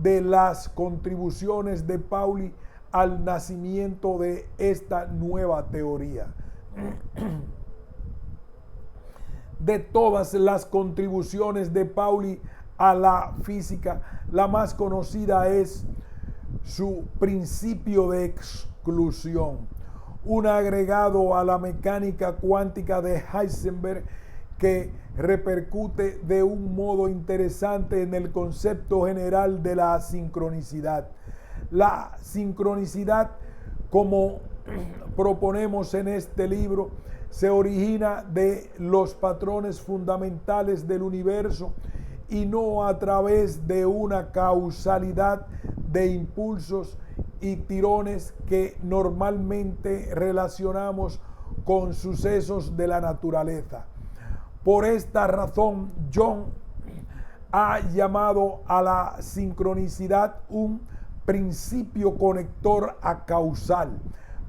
de las contribuciones de Pauli al nacimiento de esta nueva teoría. De todas las contribuciones de Pauli a la física, la más conocida es su principio de exclusión, un agregado a la mecánica cuántica de Heisenberg que repercute de un modo interesante en el concepto general de la sincronicidad. La sincronicidad, como proponemos en este libro, se origina de los patrones fundamentales del universo y no a través de una causalidad de impulsos y tirones que normalmente relacionamos con sucesos de la naturaleza. Por esta razón, John ha llamado a la sincronicidad un principio conector acausal,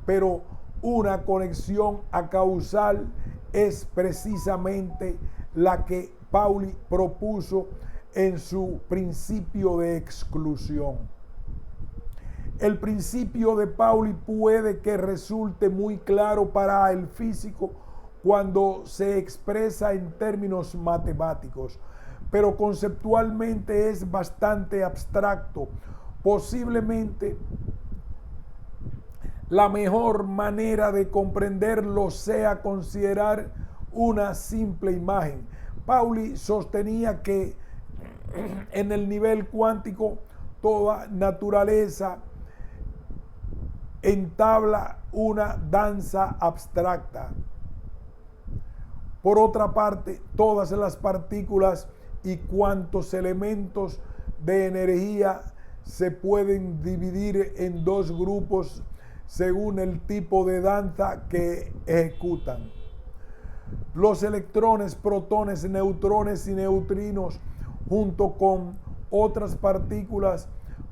pero una conexión acausal es precisamente la que Pauli propuso en su principio de exclusión. El principio de Pauli puede que resulte muy claro para el físico cuando se expresa en términos matemáticos, pero conceptualmente es bastante abstracto. Posiblemente la mejor manera de comprenderlo sea considerar una simple imagen. Pauli sostenía que en el nivel cuántico toda naturaleza entabla una danza abstracta. Por otra parte, todas las partículas y cuantos elementos de energía se pueden dividir en dos grupos según el tipo de danza que ejecutan. Los electrones, protones, neutrones y neutrinos, junto con otras partículas,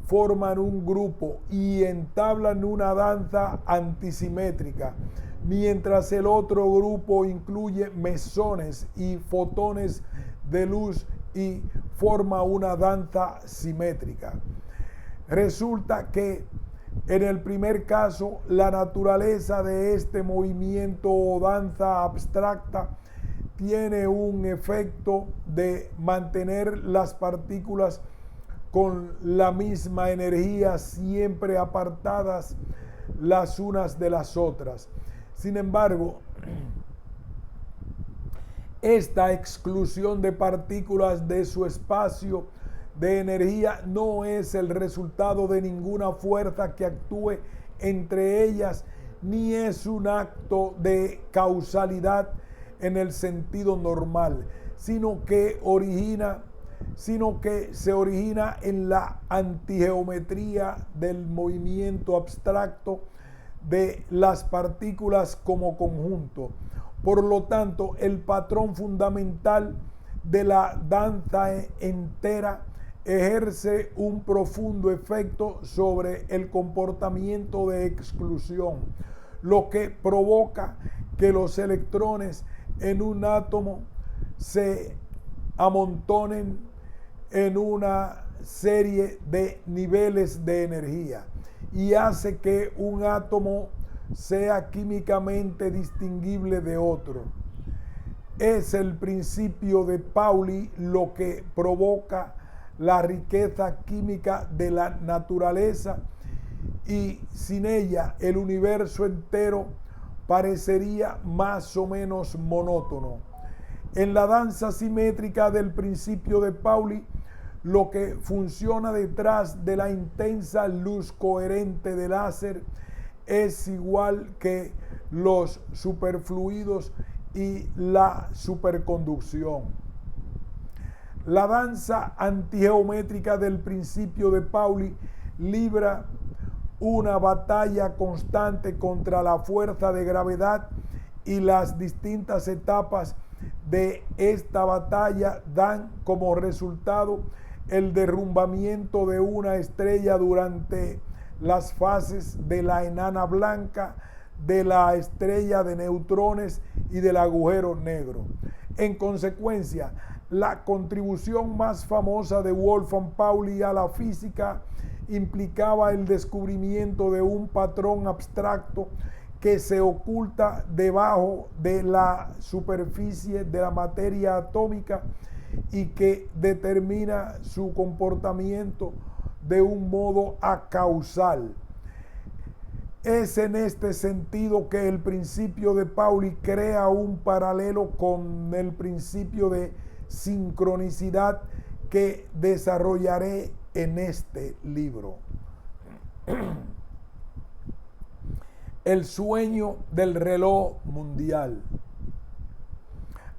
forman un grupo y entablan una danza antisimétrica, mientras el otro grupo incluye mesones y fotones de luz y forma una danza simétrica. Resulta que en el primer caso, la naturaleza de este movimiento o danza abstracta tiene un efecto de mantener las partículas con la misma energía, siempre apartadas las unas de las otras. Sin embargo, esta exclusión de partículas de su espacio de energía no es el resultado de ninguna fuerza que actúe entre ellas, ni es un acto de causalidad en el sentido normal, sino que se origina en la antigeometría del movimiento abstracto de las partículas como conjunto. Por lo tanto, el patrón fundamental de la danza entera ejerce un profundo efecto sobre el comportamiento de exclusión, lo que provoca que los electrones en un átomo se amontonen en una serie de niveles de energía y hace que un átomo sea químicamente distinguible de otro. Es el principio de Pauli lo que provoca la riqueza química de la naturaleza, y sin ella el universo entero parecería más o menos monótono. En la danza simétrica del principio de Pauli, lo que funciona detrás de la intensa luz coherente del láser es igual que los superfluidos y la superconducción. La danza antigeométrica del principio de Pauli libra una batalla constante contra la fuerza de gravedad, y las distintas etapas de esta batalla dan como resultado el derrumbamiento de una estrella durante las fases de la enana blanca, de la estrella de neutrones y del agujero negro. En consecuencia, la contribución más famosa de Wolfgang Pauli a la física implicaba el descubrimiento de un patrón abstracto que se oculta debajo de la superficie de la materia atómica y que determina su comportamiento de un modo acausal. Es en este sentido que el principio de Pauli crea un paralelo con el principio de sincronicidad que desarrollaré en este libro. El sueño del reloj mundial.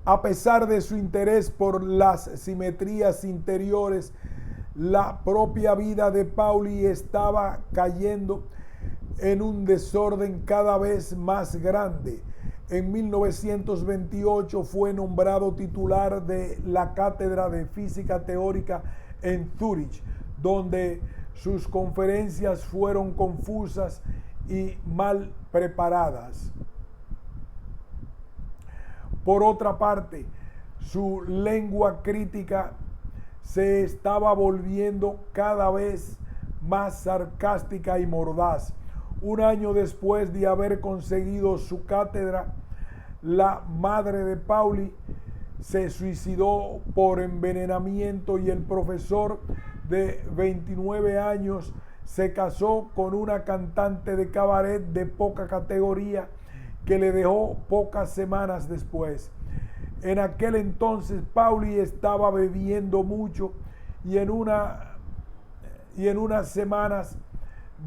A pesar de su interés por las simetrías interiores, la propia vida de Pauli estaba cayendo en un desorden cada vez más grande. En 1928 fue nombrado titular de la Cátedra de Física Teórica en Zúrich, donde sus conferencias fueron confusas y mal preparadas. Por otra parte, su lengua crítica se estaba volviendo cada vez más sarcástica y mordaz. Un año después de haber conseguido su cátedra, la madre de Pauli se suicidó por envenenamiento y el profesor de 29 años se casó con una cantante de cabaret de poca categoría que le dejó pocas semanas después. En aquel entonces Pauli estaba bebiendo mucho y en unas semanas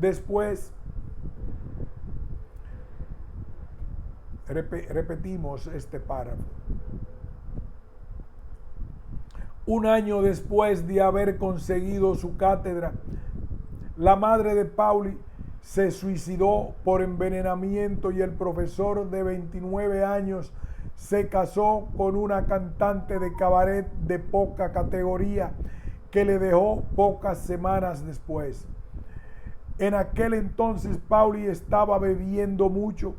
después, repetimos este párrafo. Un año después de haber conseguido su cátedra, la madre de Pauli se suicidó por envenenamiento y el profesor de 29 años se casó con una cantante de cabaret de poca categoría que le dejó pocas semanas después. En aquel entonces Pauli estaba bebiendo mucho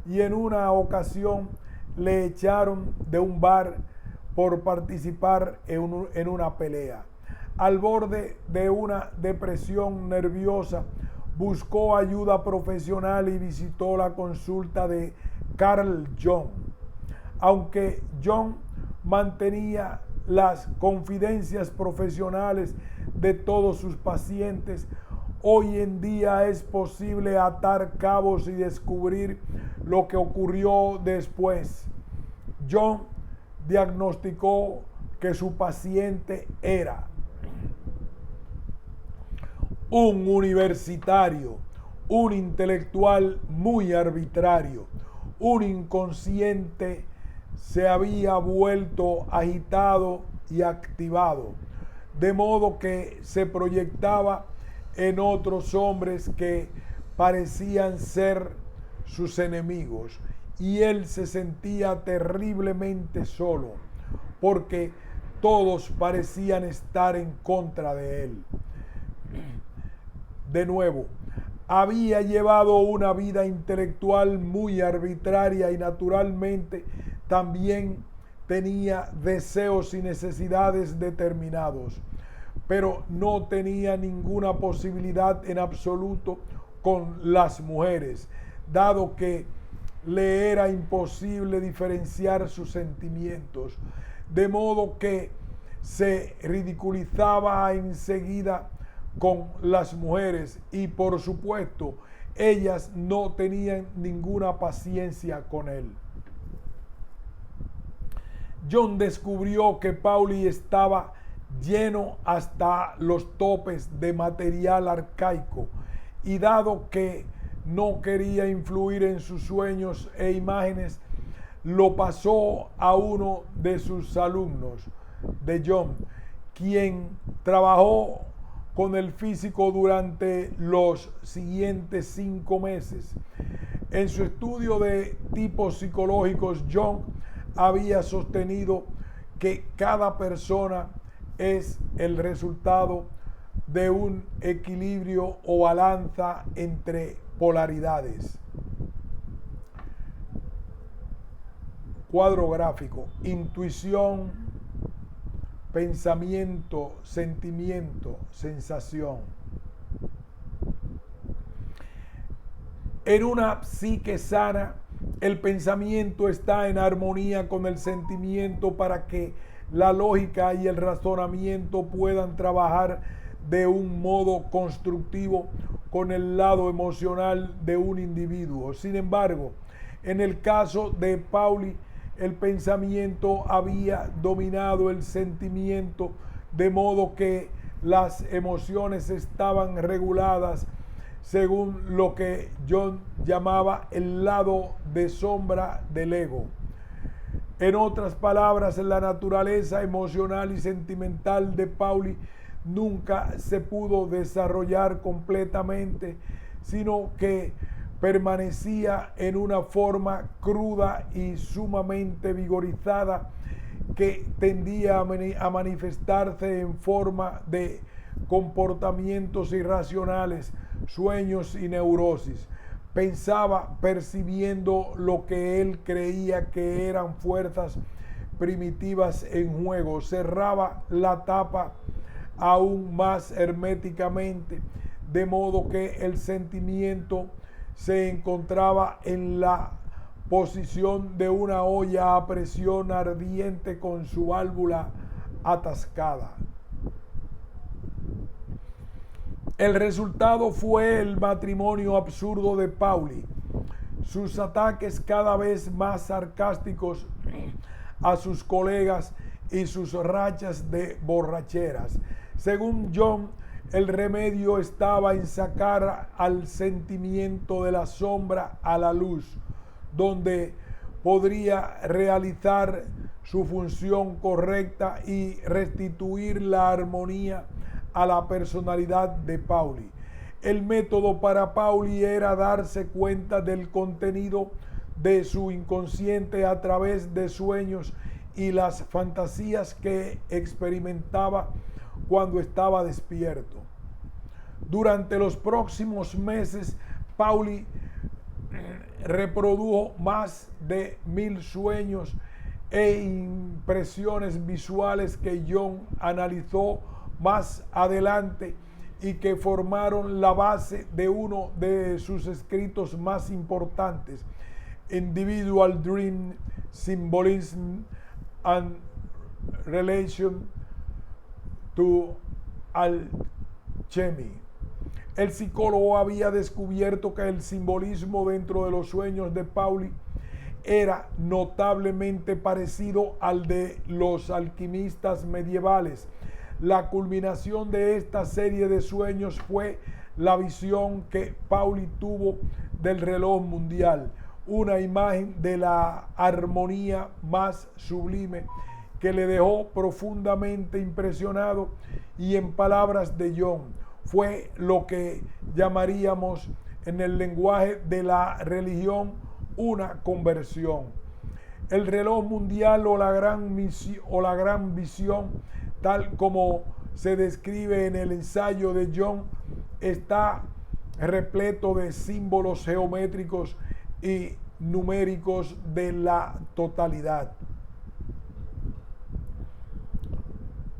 y en una ocasión le echaron de un bar por participar en una pelea. Al borde de una depresión nerviosa, buscó ayuda profesional y visitó la consulta de Carl Jung. Aunque Jung mantenía las confidencias profesionales de todos sus pacientes, hoy en día es posible atar cabos y descubrir lo que ocurrió después. Jung diagnosticó que su paciente era un universitario, un intelectual muy arbitrario, un inconsciente se había vuelto agitado y activado, de modo que se proyectaba en otros hombres que parecían ser sus enemigos, y él se sentía terriblemente solo, porque todos parecían estar en contra de él. De nuevo, había llevado una vida intelectual muy arbitraria y naturalmente también tenía deseos y necesidades determinados, pero no tenía ninguna posibilidad en absoluto con las mujeres, dado que le era imposible diferenciar sus sentimientos, de modo que se ridiculizaba enseguida con las mujeres y por supuesto ellas no tenían ninguna paciencia con él. John descubrió que Pauli estaba lleno hasta los topes de material arcaico y dado que no quería influir en sus sueños e imágenes, lo pasó a uno de sus alumnos, de John, quien trabajó con el físico durante los siguientes 5 meses. En su estudio de tipos psicológicos, John había sostenido que cada persona es el resultado de un equilibrio o balanza entre polaridades. Cuadro gráfico: intuición, pensamiento, sentimiento, sensación. En una psique sana, el pensamiento está en armonía con el sentimiento para que la lógica y el razonamiento puedan trabajar de un modo constructivo con el lado emocional de un individuo. Sin embargo, en el caso de Pauli, el pensamiento había dominado el sentimiento, de modo que las emociones estaban reguladas según lo que John llamaba el lado de sombra del ego. En otras palabras, la naturaleza emocional y sentimental de Pauli nunca se pudo desarrollar completamente, sino que permanecía en una forma cruda y sumamente vigorizada que tendía a manifestarse en forma de comportamientos irracionales, sueños y neurosis. Pensaba percibiendo lo que él creía que eran fuerzas primitivas en juego. Cerraba la tapa aún más herméticamente, de modo que el sentimiento se encontraba en la posición de una olla a presión ardiente con su válvula atascada. El resultado fue el matrimonio absurdo de Pauli, sus ataques cada vez más sarcásticos a sus colegas y sus rachas de borracheras. Según John, el remedio estaba en sacar al sentimiento de la sombra a la luz, donde podría realizar su función correcta y restituir la armonía a la personalidad de Pauli. El método para Pauli era darse cuenta del contenido de su inconsciente a través de sueños y las fantasías que experimentaba cuando estaba despierto. Durante los próximos meses, Pauli reprodujo más de 1000 sueños e impresiones visuales que John analizó más adelante y que formaron la base de uno de sus escritos más importantes, Individual Dream Symbolism and Relation to Alchemy. El psicólogo había descubierto que el simbolismo dentro de los sueños de Pauli era notablemente parecido al de los alquimistas medievales. La culminación de esta serie de sueños fue la visión que Pauli tuvo del reloj mundial, una imagen de la armonía más sublime que le dejó profundamente impresionado y, en palabras de John, fue lo que llamaríamos en el lenguaje de la religión una conversión. El reloj mundial o la gran visión, tal como se describe en el ensayo de John, está repleto de símbolos geométricos y numéricos de la totalidad.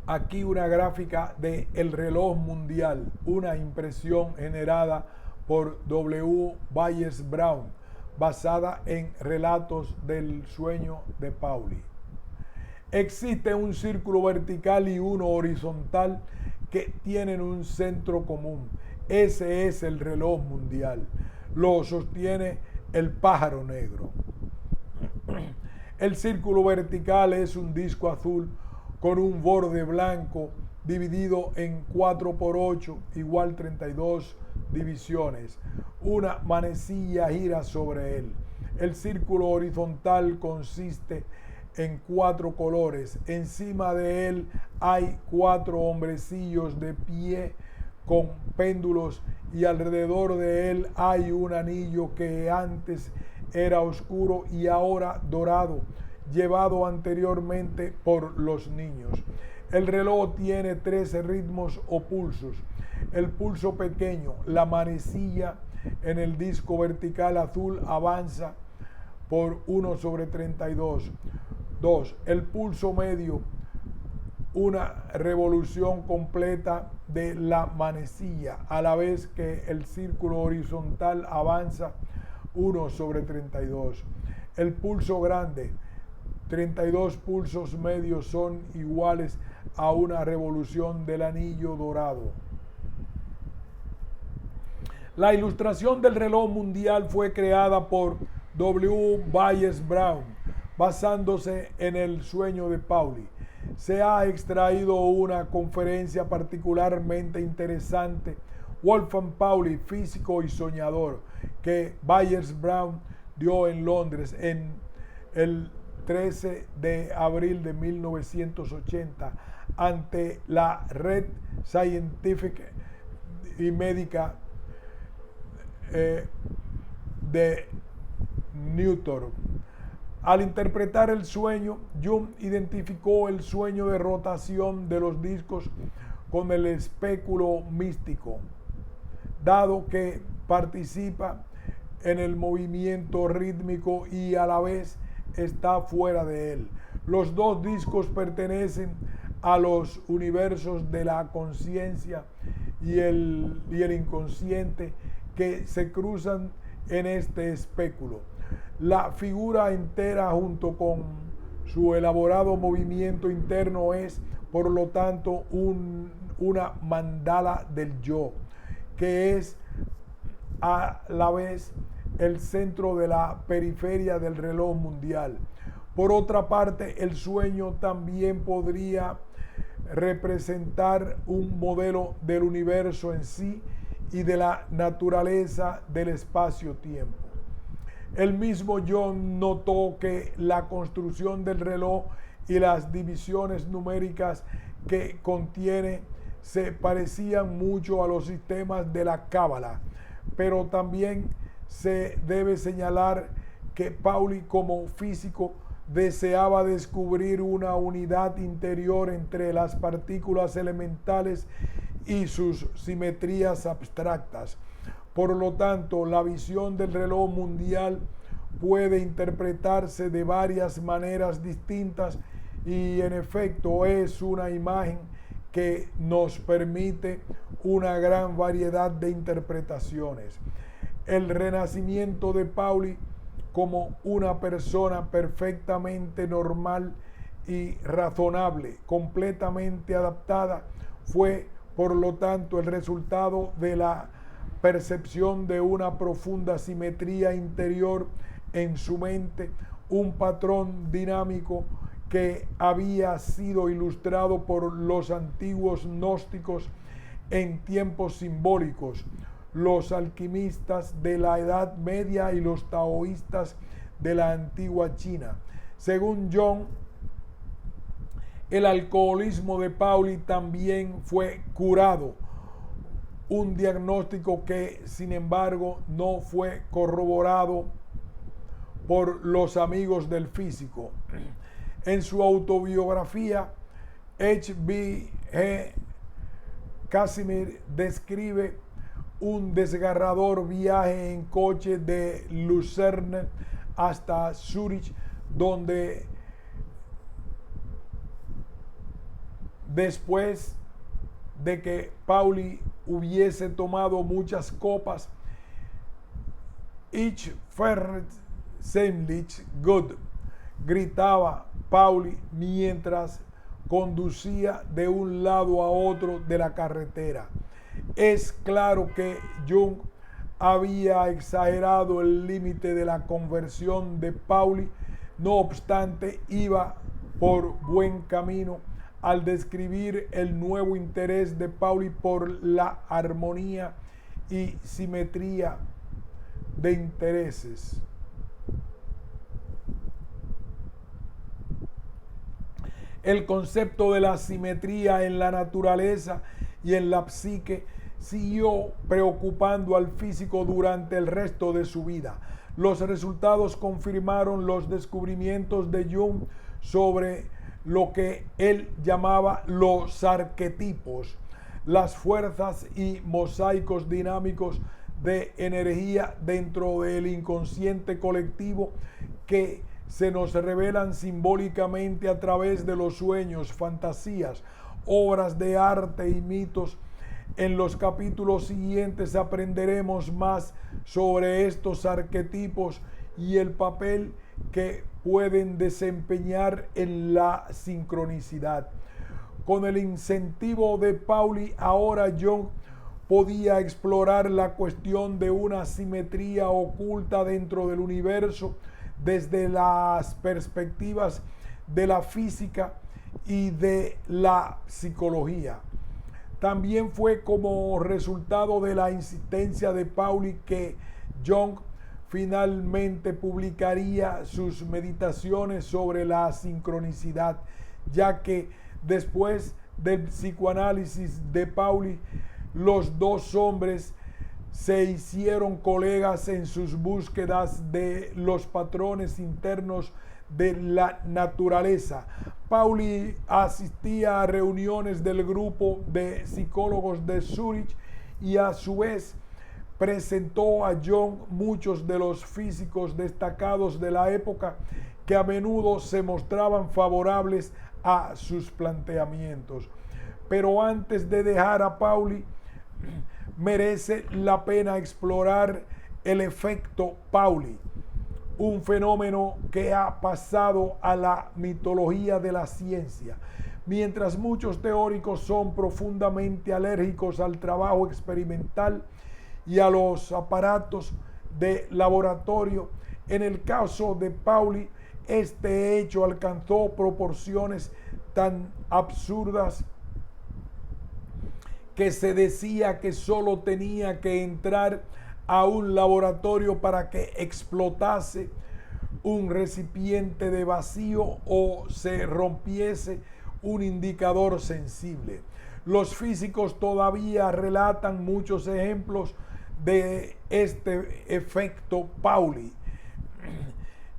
Aquí una gráfica de el reloj mundial, una impresión generada por W. Byers Brown, basada en relatos del sueño de Pauli. Existe un círculo vertical y uno horizontal que tienen un centro común. Ese es el reloj mundial. Lo sostiene el pájaro negro. El círculo vertical es un disco azul con un borde blanco dividido en 4×8, igual 32 divisiones. Una manecilla gira sobre él. El círculo horizontal consiste en 4 colores. Encima de él hay 4 hombrecillos de pie con péndulos y alrededor de él hay un anillo que antes era oscuro y ahora dorado, llevado anteriormente por los niños. El reloj tiene 13 ritmos o pulsos. El pulso pequeño, la manecilla en el disco vertical azul, avanza por 1/32. 2. El pulso medio, una revolución completa de la manecilla, a la vez que el círculo horizontal avanza 1/32. El pulso grande, 32 pulsos medios son iguales a una revolución del anillo dorado. La ilustración del reloj mundial fue creada por W. Byers Brown, basándose en el sueño de Pauli. Se ha extraído una conferencia particularmente interesante, Wolfgang Pauli, físico y soñador, que Byers Brown dio en Londres en el 13 de abril de 1980 ante la Red Científica y Médica de Newton. Al interpretar el sueño, Jung identificó el sueño de rotación de los discos con el espéculo místico, dado que participa en el movimiento rítmico y a la vez está fuera de él. Los dos discos pertenecen a los universos de la conciencia y el inconsciente que se cruzan en este espéculo. La figura entera junto con su elaborado movimiento interno es, por lo tanto, una mandala del yo, que es a la vez el centro de la periferia del reloj mundial. Por otra parte, el sueño también podría representar un modelo del universo en sí y de la naturaleza del espacio-tiempo. El mismo John notó que la construcción del reloj y las divisiones numéricas que contiene se parecían mucho a los sistemas de la Cábala, pero también se debe señalar que Pauli, como físico, deseaba descubrir una unidad interior entre las partículas elementales y sus simetrías abstractas. Por lo tanto, la visión del reloj mundial puede interpretarse de varias maneras distintas y en efecto es una imagen que nos permite una gran variedad de interpretaciones. El renacimiento de Pauli como una persona perfectamente normal y razonable, completamente adaptada, fue por lo tanto el resultado de la percepción de una profunda simetría interior en su mente, un patrón dinámico que había sido ilustrado por los antiguos gnósticos en tiempos simbólicos, los alquimistas de la Edad Media y los taoístas de la antigua China. Según Jung, el alcoholismo de Pauli también fue curado, un diagnóstico que sin embargo no fue corroborado por los amigos del físico. En su autobiografía, H.B.G. Casimir describe un desgarrador viaje en coche de Lucerne hasta Zúrich, donde después de que Pauli hubiese tomado muchas copas, "Ich fahre ziemlich gut", gritaba Pauli mientras conducía de un lado a otro de la carretera. Es claro que Jung había exagerado el límite de la conversión de Pauli, no obstante, iba por buen camino al describir el nuevo interés de Pauli por la armonía y simetría de intereses. El concepto de la simetría en la naturaleza y en la psique siguió preocupando al físico durante el resto de su vida. Los resultados confirmaron los descubrimientos de Jung sobre lo que él llamaba los arquetipos, las fuerzas y mosaicos dinámicos de energía dentro del inconsciente colectivo que se nos revelan simbólicamente a través de los sueños, fantasías, obras de arte y mitos. En los capítulos siguientes aprenderemos más sobre estos arquetipos y el papel que pueden desempeñar en la sincronicidad. Con el incentivo de Pauli, ahora Jung podía explorar la cuestión de una simetría oculta dentro del universo desde las perspectivas de la física y de la psicología. También fue como resultado de la insistencia de Pauli que Jung finalmente publicaría sus meditaciones sobre la sincronicidad, ya que después del psicoanálisis de Pauli, los dos hombres se hicieron colegas en sus búsquedas de los patrones internos de la naturaleza. Pauli asistía a reuniones del grupo de psicólogos de Zúrich y a su vez presentó a Jung muchos de los físicos destacados de la época que a menudo se mostraban favorables a sus planteamientos. Pero antes de dejar a Pauli, merece la pena explorar el efecto Pauli, un fenómeno que ha pasado a la mitología de la ciencia. Mientras muchos teóricos son profundamente alérgicos al trabajo experimental y a los aparatos de laboratorio, en el caso de Pauli, este hecho alcanzó proporciones tan absurdas que se decía que solo tenía que entrar a un laboratorio para que explotase un recipiente de vacío o se rompiese un indicador sensible. Los físicos todavía relatan muchos ejemplos de este efecto Pauli.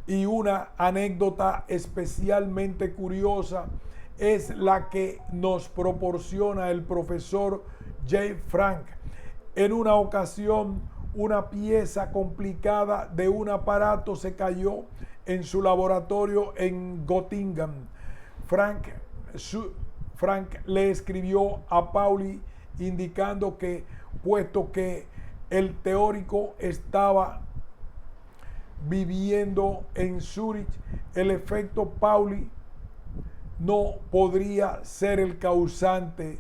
Y una anécdota especialmente curiosa es la que nos proporciona el profesor J. Frank. En una ocasión, una pieza complicada de un aparato se cayó en su laboratorio en Göttingen. Frank le escribió a Pauli indicando que, puesto que el teórico estaba viviendo en Zúrich, el efecto Pauli no podría ser el causante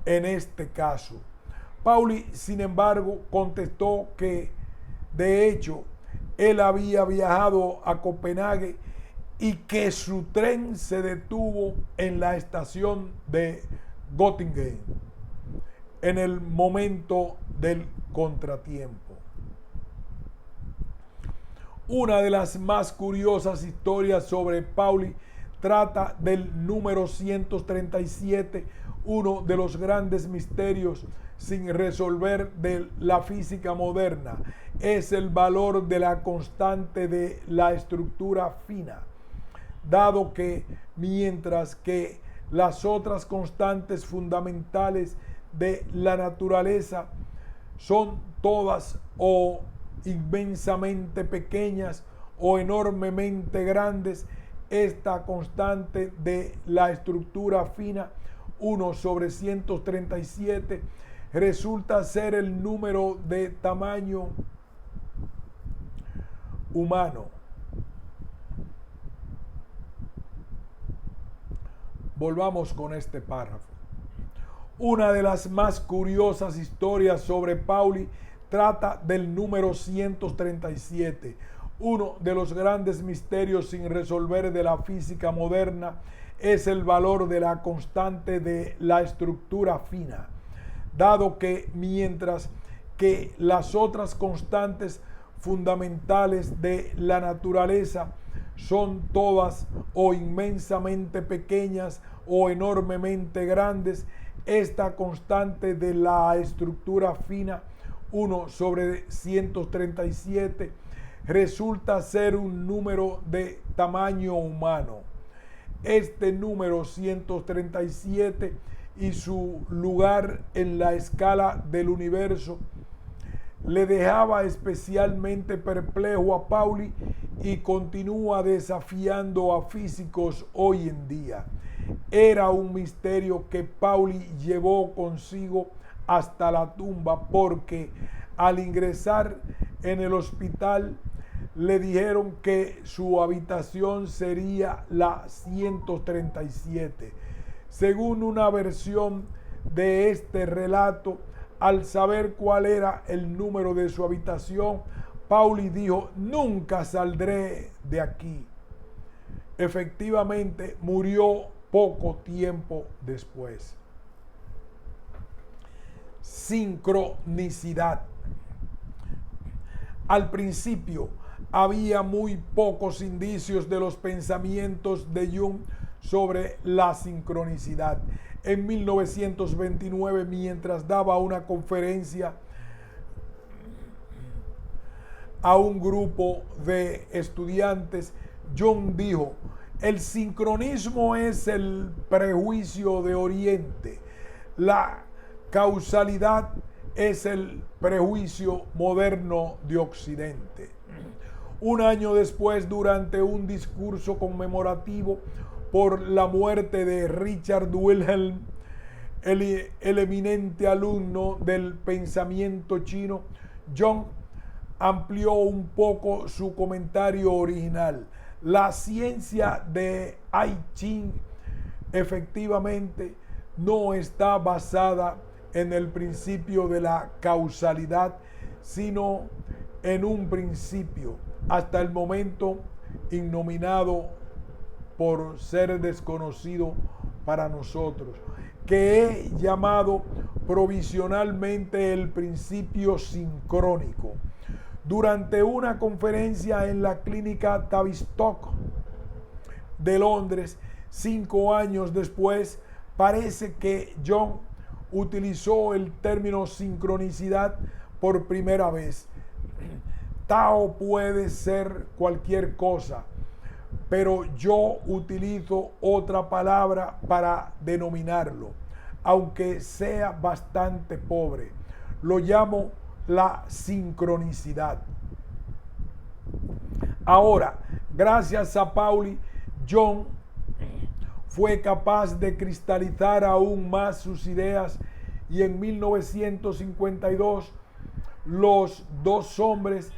en este caso. Pauli, sin embargo, contestó que, de hecho, él había viajado a Copenhague y que su tren se detuvo en la estación de Göttingen en el momento del contratiempo. Una de las más curiosas historias sobre Pauli trata del número 137, uno de los grandes misterios sin resolver de la física moderna. Es el valor de la constante de la estructura fina, dado que mientras que las otras constantes fundamentales de la naturaleza son todas o inmensamente pequeñas o enormemente grandes, esta constante de la estructura fina, 1 sobre 137, resulta ser el número de tamaño humano. Volvamos con este párrafo. Una de las más curiosas historias sobre Pauli trata del número 137, uno de los grandes misterios sin resolver de la física moderna. Es el valor de la constante de la estructura fina, dado que mientras que las otras constantes fundamentales de la naturaleza son todas o inmensamente pequeñas o enormemente grandes, esta constante de la estructura fina, 1 sobre 137, resulta ser un número de tamaño humano. Este número 137 y su lugar en la escala del universo le dejaba especialmente perplejo a Pauli y continúa desafiando a físicos hoy en día. Era un misterio que Pauli llevó consigo hasta la tumba, porque al ingresar en el hospital le dijeron que su habitación sería la 137. Según una versión de este relato, al saber cuál era el número de su habitación, Pauli dijo: nunca saldré de aquí. Efectivamente, murió poco tiempo después. Sincronicidad. Al principio había muy pocos indicios de los pensamientos de Jung sobre la sincronicidad. En 1929, mientras daba una conferencia a un grupo de estudiantes, Jung dijo: el sincronismo es el prejuicio de Oriente, la causalidad es el prejuicio moderno de Occidente. Un año después, durante un discurso conmemorativo por la muerte de Richard Wilhelm, el eminente alumno del pensamiento chino, Jung amplió un poco su comentario original. La ciencia de I Ching efectivamente no está basada en el principio de la causalidad, sino en un principio, hasta el momento innominado por ser desconocido para nosotros, que he llamado provisionalmente el principio sincrónico. Durante una conferencia en la clínica Tavistock de Londres, 5 años después, parece que Jung utilizó el término sincronicidad por primera vez. Tao puede ser cualquier cosa, pero yo utilizo otra palabra para denominarlo, aunque sea bastante pobre. Lo llamo la sincronicidad. Ahora, gracias a Pauli, Jung fue capaz de cristalizar aún más sus ideas, y en 1952 los dos hombres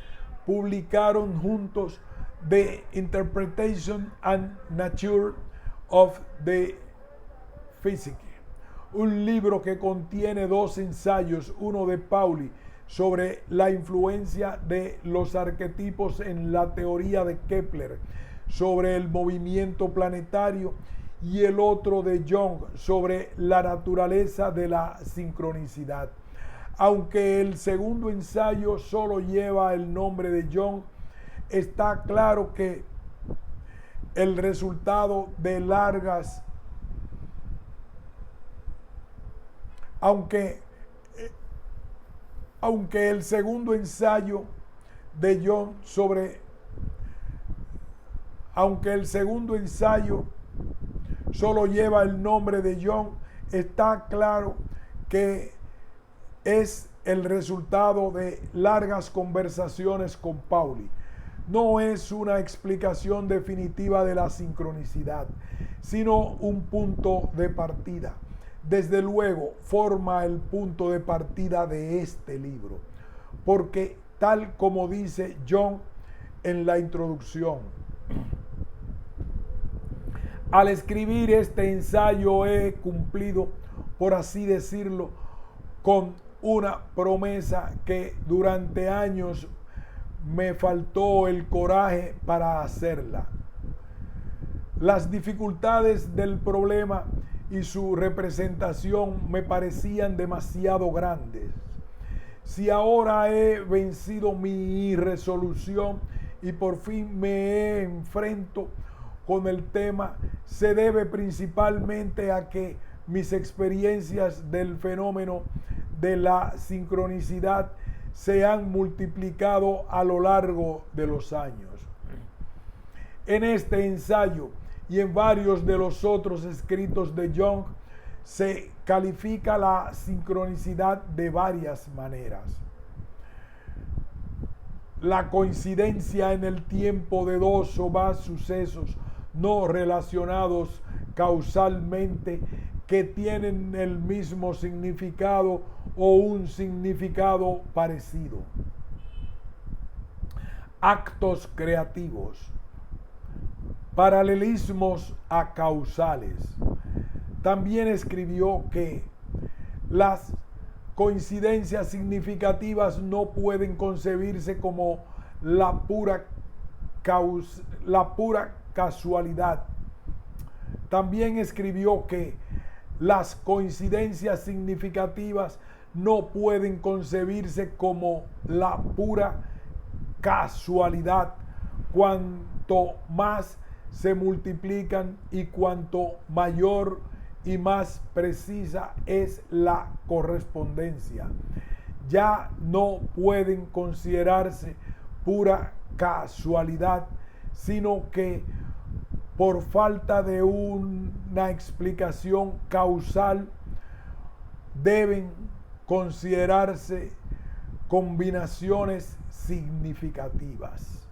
publicaron juntos The Interpretation and Nature of the Physics, un libro que contiene 2 ensayos, uno de Pauli sobre la influencia de los arquetipos en la teoría de Kepler sobre el movimiento planetario, y el otro de Jung sobre la naturaleza de la sincronicidad. Aunque el segundo ensayo solo lleva el nombre de Jung, está claro que el resultado de largas, aunque el segundo ensayo de John aunque el segundo ensayo solo lleva el nombre de John, está claro que es el resultado de largas conversaciones con Pauli. No es una explicación definitiva de la sincronicidad, sino un punto de partida. Desde luego, forma el punto de partida de este libro, porque tal como dice John en la introducción, al escribir este ensayo he cumplido, por así decirlo, con una promesa que durante años me faltó el coraje para hacerla. Las dificultades del problema y su representación me parecían demasiado grandes. Si ahora he vencido mi irresolución y por fin me enfrento con el tema, se debe principalmente a que mis experiencias del fenómeno de la sincronicidad se han multiplicado a lo largo de los años. En este ensayo y en varios de los otros escritos de Jung se califica la sincronicidad de varias maneras. La coincidencia en el tiempo de dos o más sucesos no relacionados causalmente que tienen el mismo significado o un significado parecido. Actos creativos, paralelismos a causales. También escribió que las coincidencias significativas no pueden concebirse como la pura casualidad. También escribió que las coincidencias significativas no pueden concebirse como la pura casualidad. Cuanto más se multiplican y cuanto mayor y más precisa es la correspondencia, ya no pueden considerarse pura casualidad, sino que por falta de una explicación causal deben considerarse combinaciones significativas.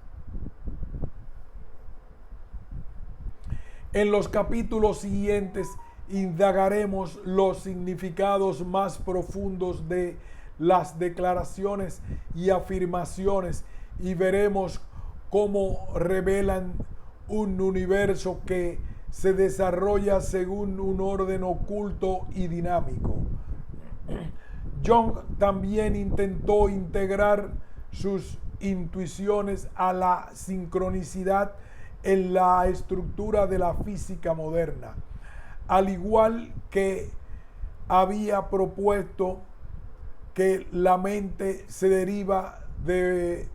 En los capítulos siguientes indagaremos los significados más profundos de las declaraciones y afirmaciones y veremos cómo revelan un universo que se desarrolla según un orden oculto y dinámico. Jung también intentó integrar sus intuiciones a la sincronicidad en la estructura de la física moderna, al igual que había propuesto que la mente se deriva de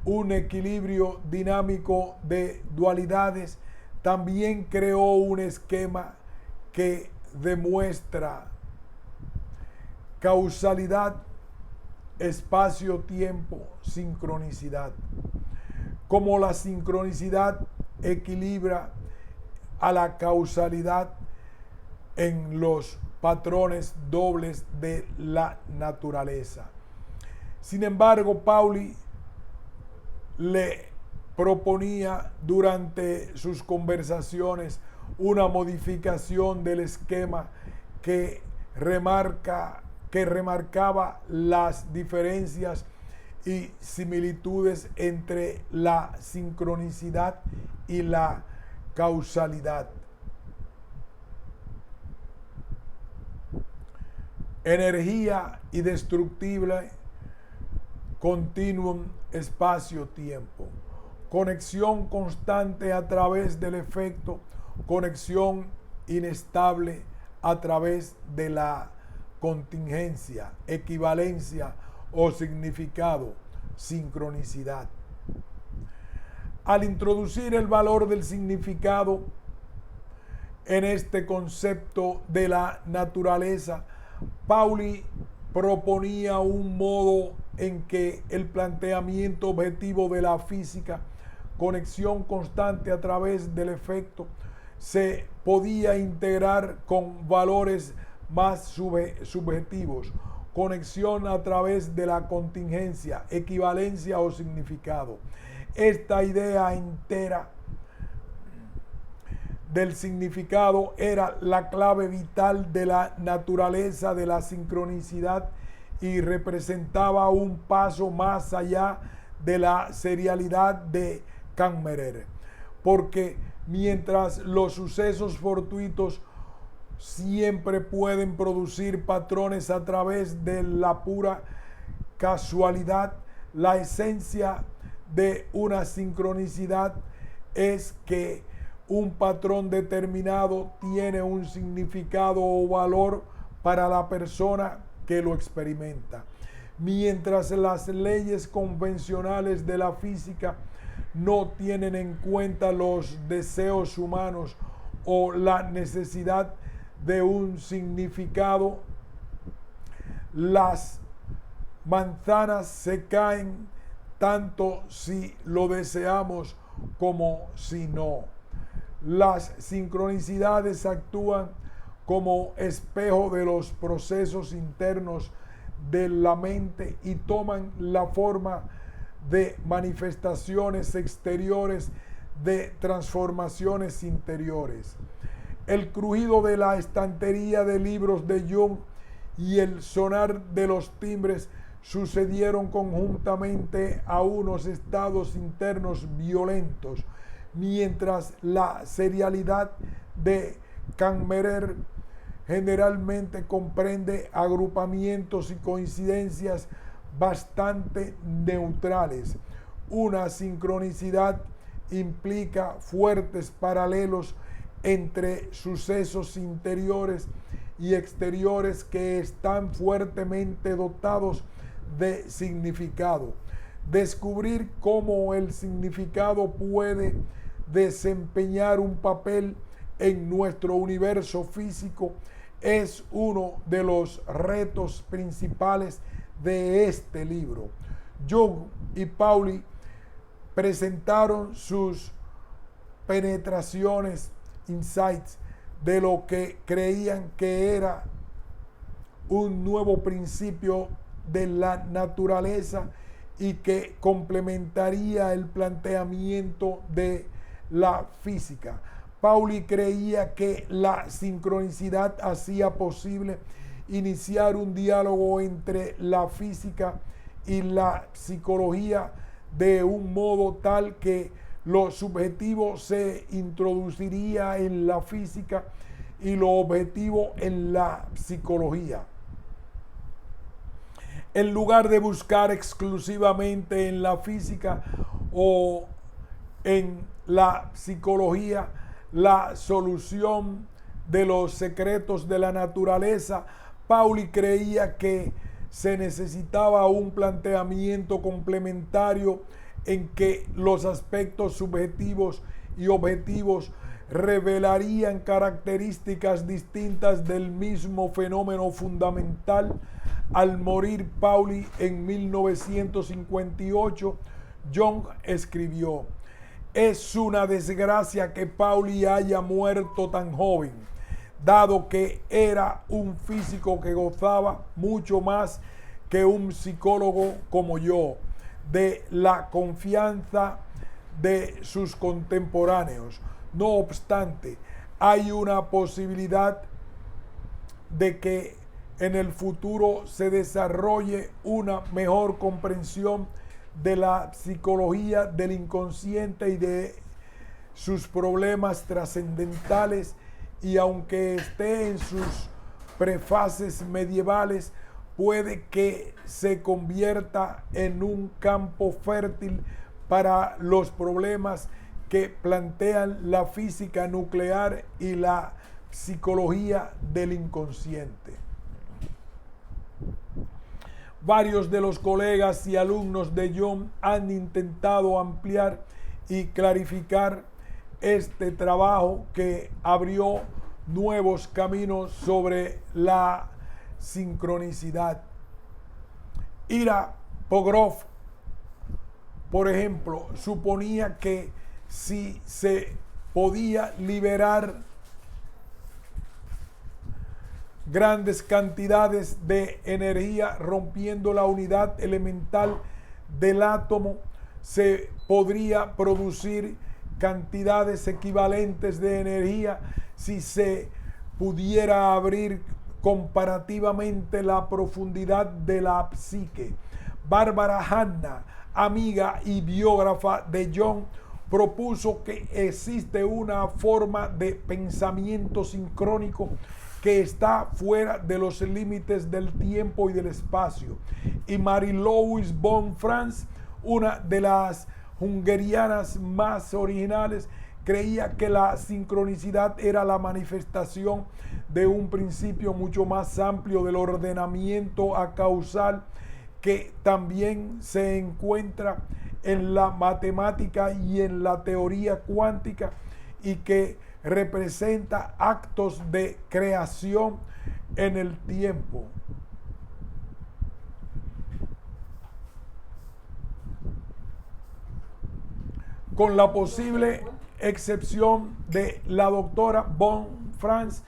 un equilibrio dinámico de dualidades, también creó un esquema que demuestra causalidad, espacio-tiempo, sincronicidad. Como la sincronicidad equilibra a la causalidad en los patrones dobles de la naturaleza. Sin embargo, Pauli le proponía durante sus conversaciones una modificación del esquema que remarcaba las diferencias y similitudes entre la sincronicidad y la causalidad. Energía indestructible, continuum espacio-tiempo, conexión constante a través del efecto, conexión inestable a través de la contingencia, equivalencia o significado, sincronicidad. Al introducir el valor del significado en este concepto de la naturaleza, Pauli proponía un modo en que el planteamiento objetivo de la física, conexión constante a través del efecto, se podía integrar con valores más subjetivos, conexión a través de la contingencia, equivalencia o significado. Esta idea entera del significado era la clave vital de la naturaleza de la sincronicidad y representaba un paso más allá de la serialidad de Kammerer, porque mientras los sucesos fortuitos siempre pueden producir patrones a través de la pura casualidad, la esencia de una sincronicidad es que un patrón determinado tiene un significado o valor para la persona que lo experimenta. Mientras las leyes convencionales de la física no tienen en cuenta los deseos humanos o la necesidad de un significado, las manzanas se caen tanto si lo deseamos como si no. Las sincronicidades actúan como espejo de los procesos internos de la mente y toman la forma de manifestaciones exteriores de transformaciones interiores. El crujido de la estantería de libros de Jung y el sonar de los timbres sucedieron conjuntamente a unos estados internos violentos, mientras la serialidad de Kammerer generalmente comprende agrupamientos y coincidencias bastante neutrales. Una sincronicidad implica fuertes paralelos entre sucesos interiores y exteriores que están fuertemente dotados de significado. Descubrir cómo el significado puede desempeñar un papel en nuestro universo físico es uno de los retos principales de este libro. Jung y Pauli presentaron sus penetraciones, insights, de lo que creían que era un nuevo principio de la naturaleza y que complementaría el planteamiento de la física. Pauli creía que la sincronicidad hacía posible iniciar un diálogo entre la física y la psicología de un modo tal que lo subjetivo se introduciría en la física y lo objetivo en la psicología. En lugar de buscar exclusivamente en la física o en la psicología la solución de los secretos de la naturaleza, Pauli creía que se necesitaba un planteamiento complementario en que los aspectos subjetivos y objetivos revelarían características distintas del mismo fenómeno fundamental. Al morir Pauli en 1958, Jung escribió: es una desgracia que Pauli haya muerto tan joven, dado que era un físico que gozaba mucho más que un psicólogo como yo de la confianza de sus contemporáneos. No obstante, hay una posibilidad de que en el futuro se desarrolle una mejor comprensión de la psicología del inconsciente y de sus problemas trascendentales, y aunque esté en sus prefaces medievales, puede que se convierta en un campo fértil para los problemas que plantean la física nuclear y la psicología del inconsciente. Varios de los colegas y alumnos de Jung han intentado ampliar y clarificar este trabajo que abrió nuevos caminos sobre la sincronicidad. Ira Pogrov, por ejemplo, suponía que si se podía liberar grandes cantidades de energía rompiendo la unidad elemental del átomo, se podría producir cantidades equivalentes de energía si se pudiera abrir comparativamente la profundidad de la psique. Bárbara Hanna, amiga y biógrafa de Jung, propuso que existe una forma de pensamiento sincrónico que está fuera de los límites del tiempo y del espacio. Y Marie-Louise von Franz, una de las hungarianas más originales, creía que la sincronicidad era la manifestación de un principio mucho más amplio del ordenamiento acausal que también se encuentra en la matemática y en la teoría cuántica y que representa actos de creación en el tiempo. Con la posible excepción de la doctora von Franz,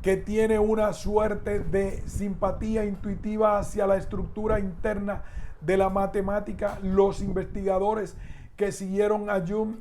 que tiene una suerte de simpatía intuitiva hacia la estructura interna de la matemática, los investigadores que siguieron a Jung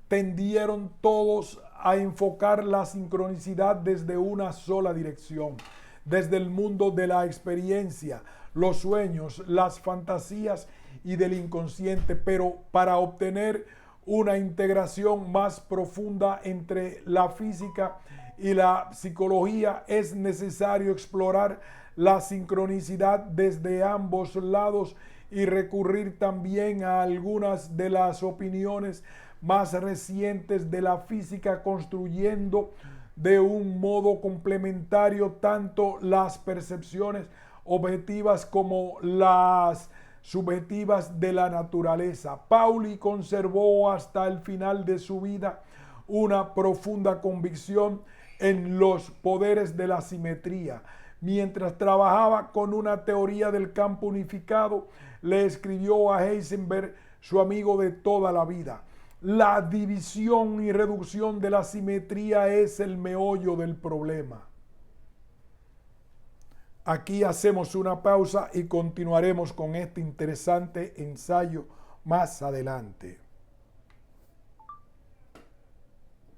tendieron todos a enfocar la sincronicidad desde una sola dirección, desde el mundo de la experiencia, los sueños, las fantasías y del inconsciente, pero para obtener una integración más profunda entre la física y la psicología es necesario explorar la sincronicidad desde ambos lados y recurrir también a algunas de las opiniones más recientes de la física, construyendo de un modo complementario tanto las percepciones objetivas como las subjetivas de la naturaleza. Pauli conservó hasta el final de su vida una profunda convicción en los poderes de la simetría. Mientras trabajaba con una teoría del campo unificado, le escribió a Heisenberg, su amigo de toda la vida: la división y reducción de la simetría es el meollo del problema. Aquí hacemos una pausa y continuaremos con este interesante ensayo más adelante.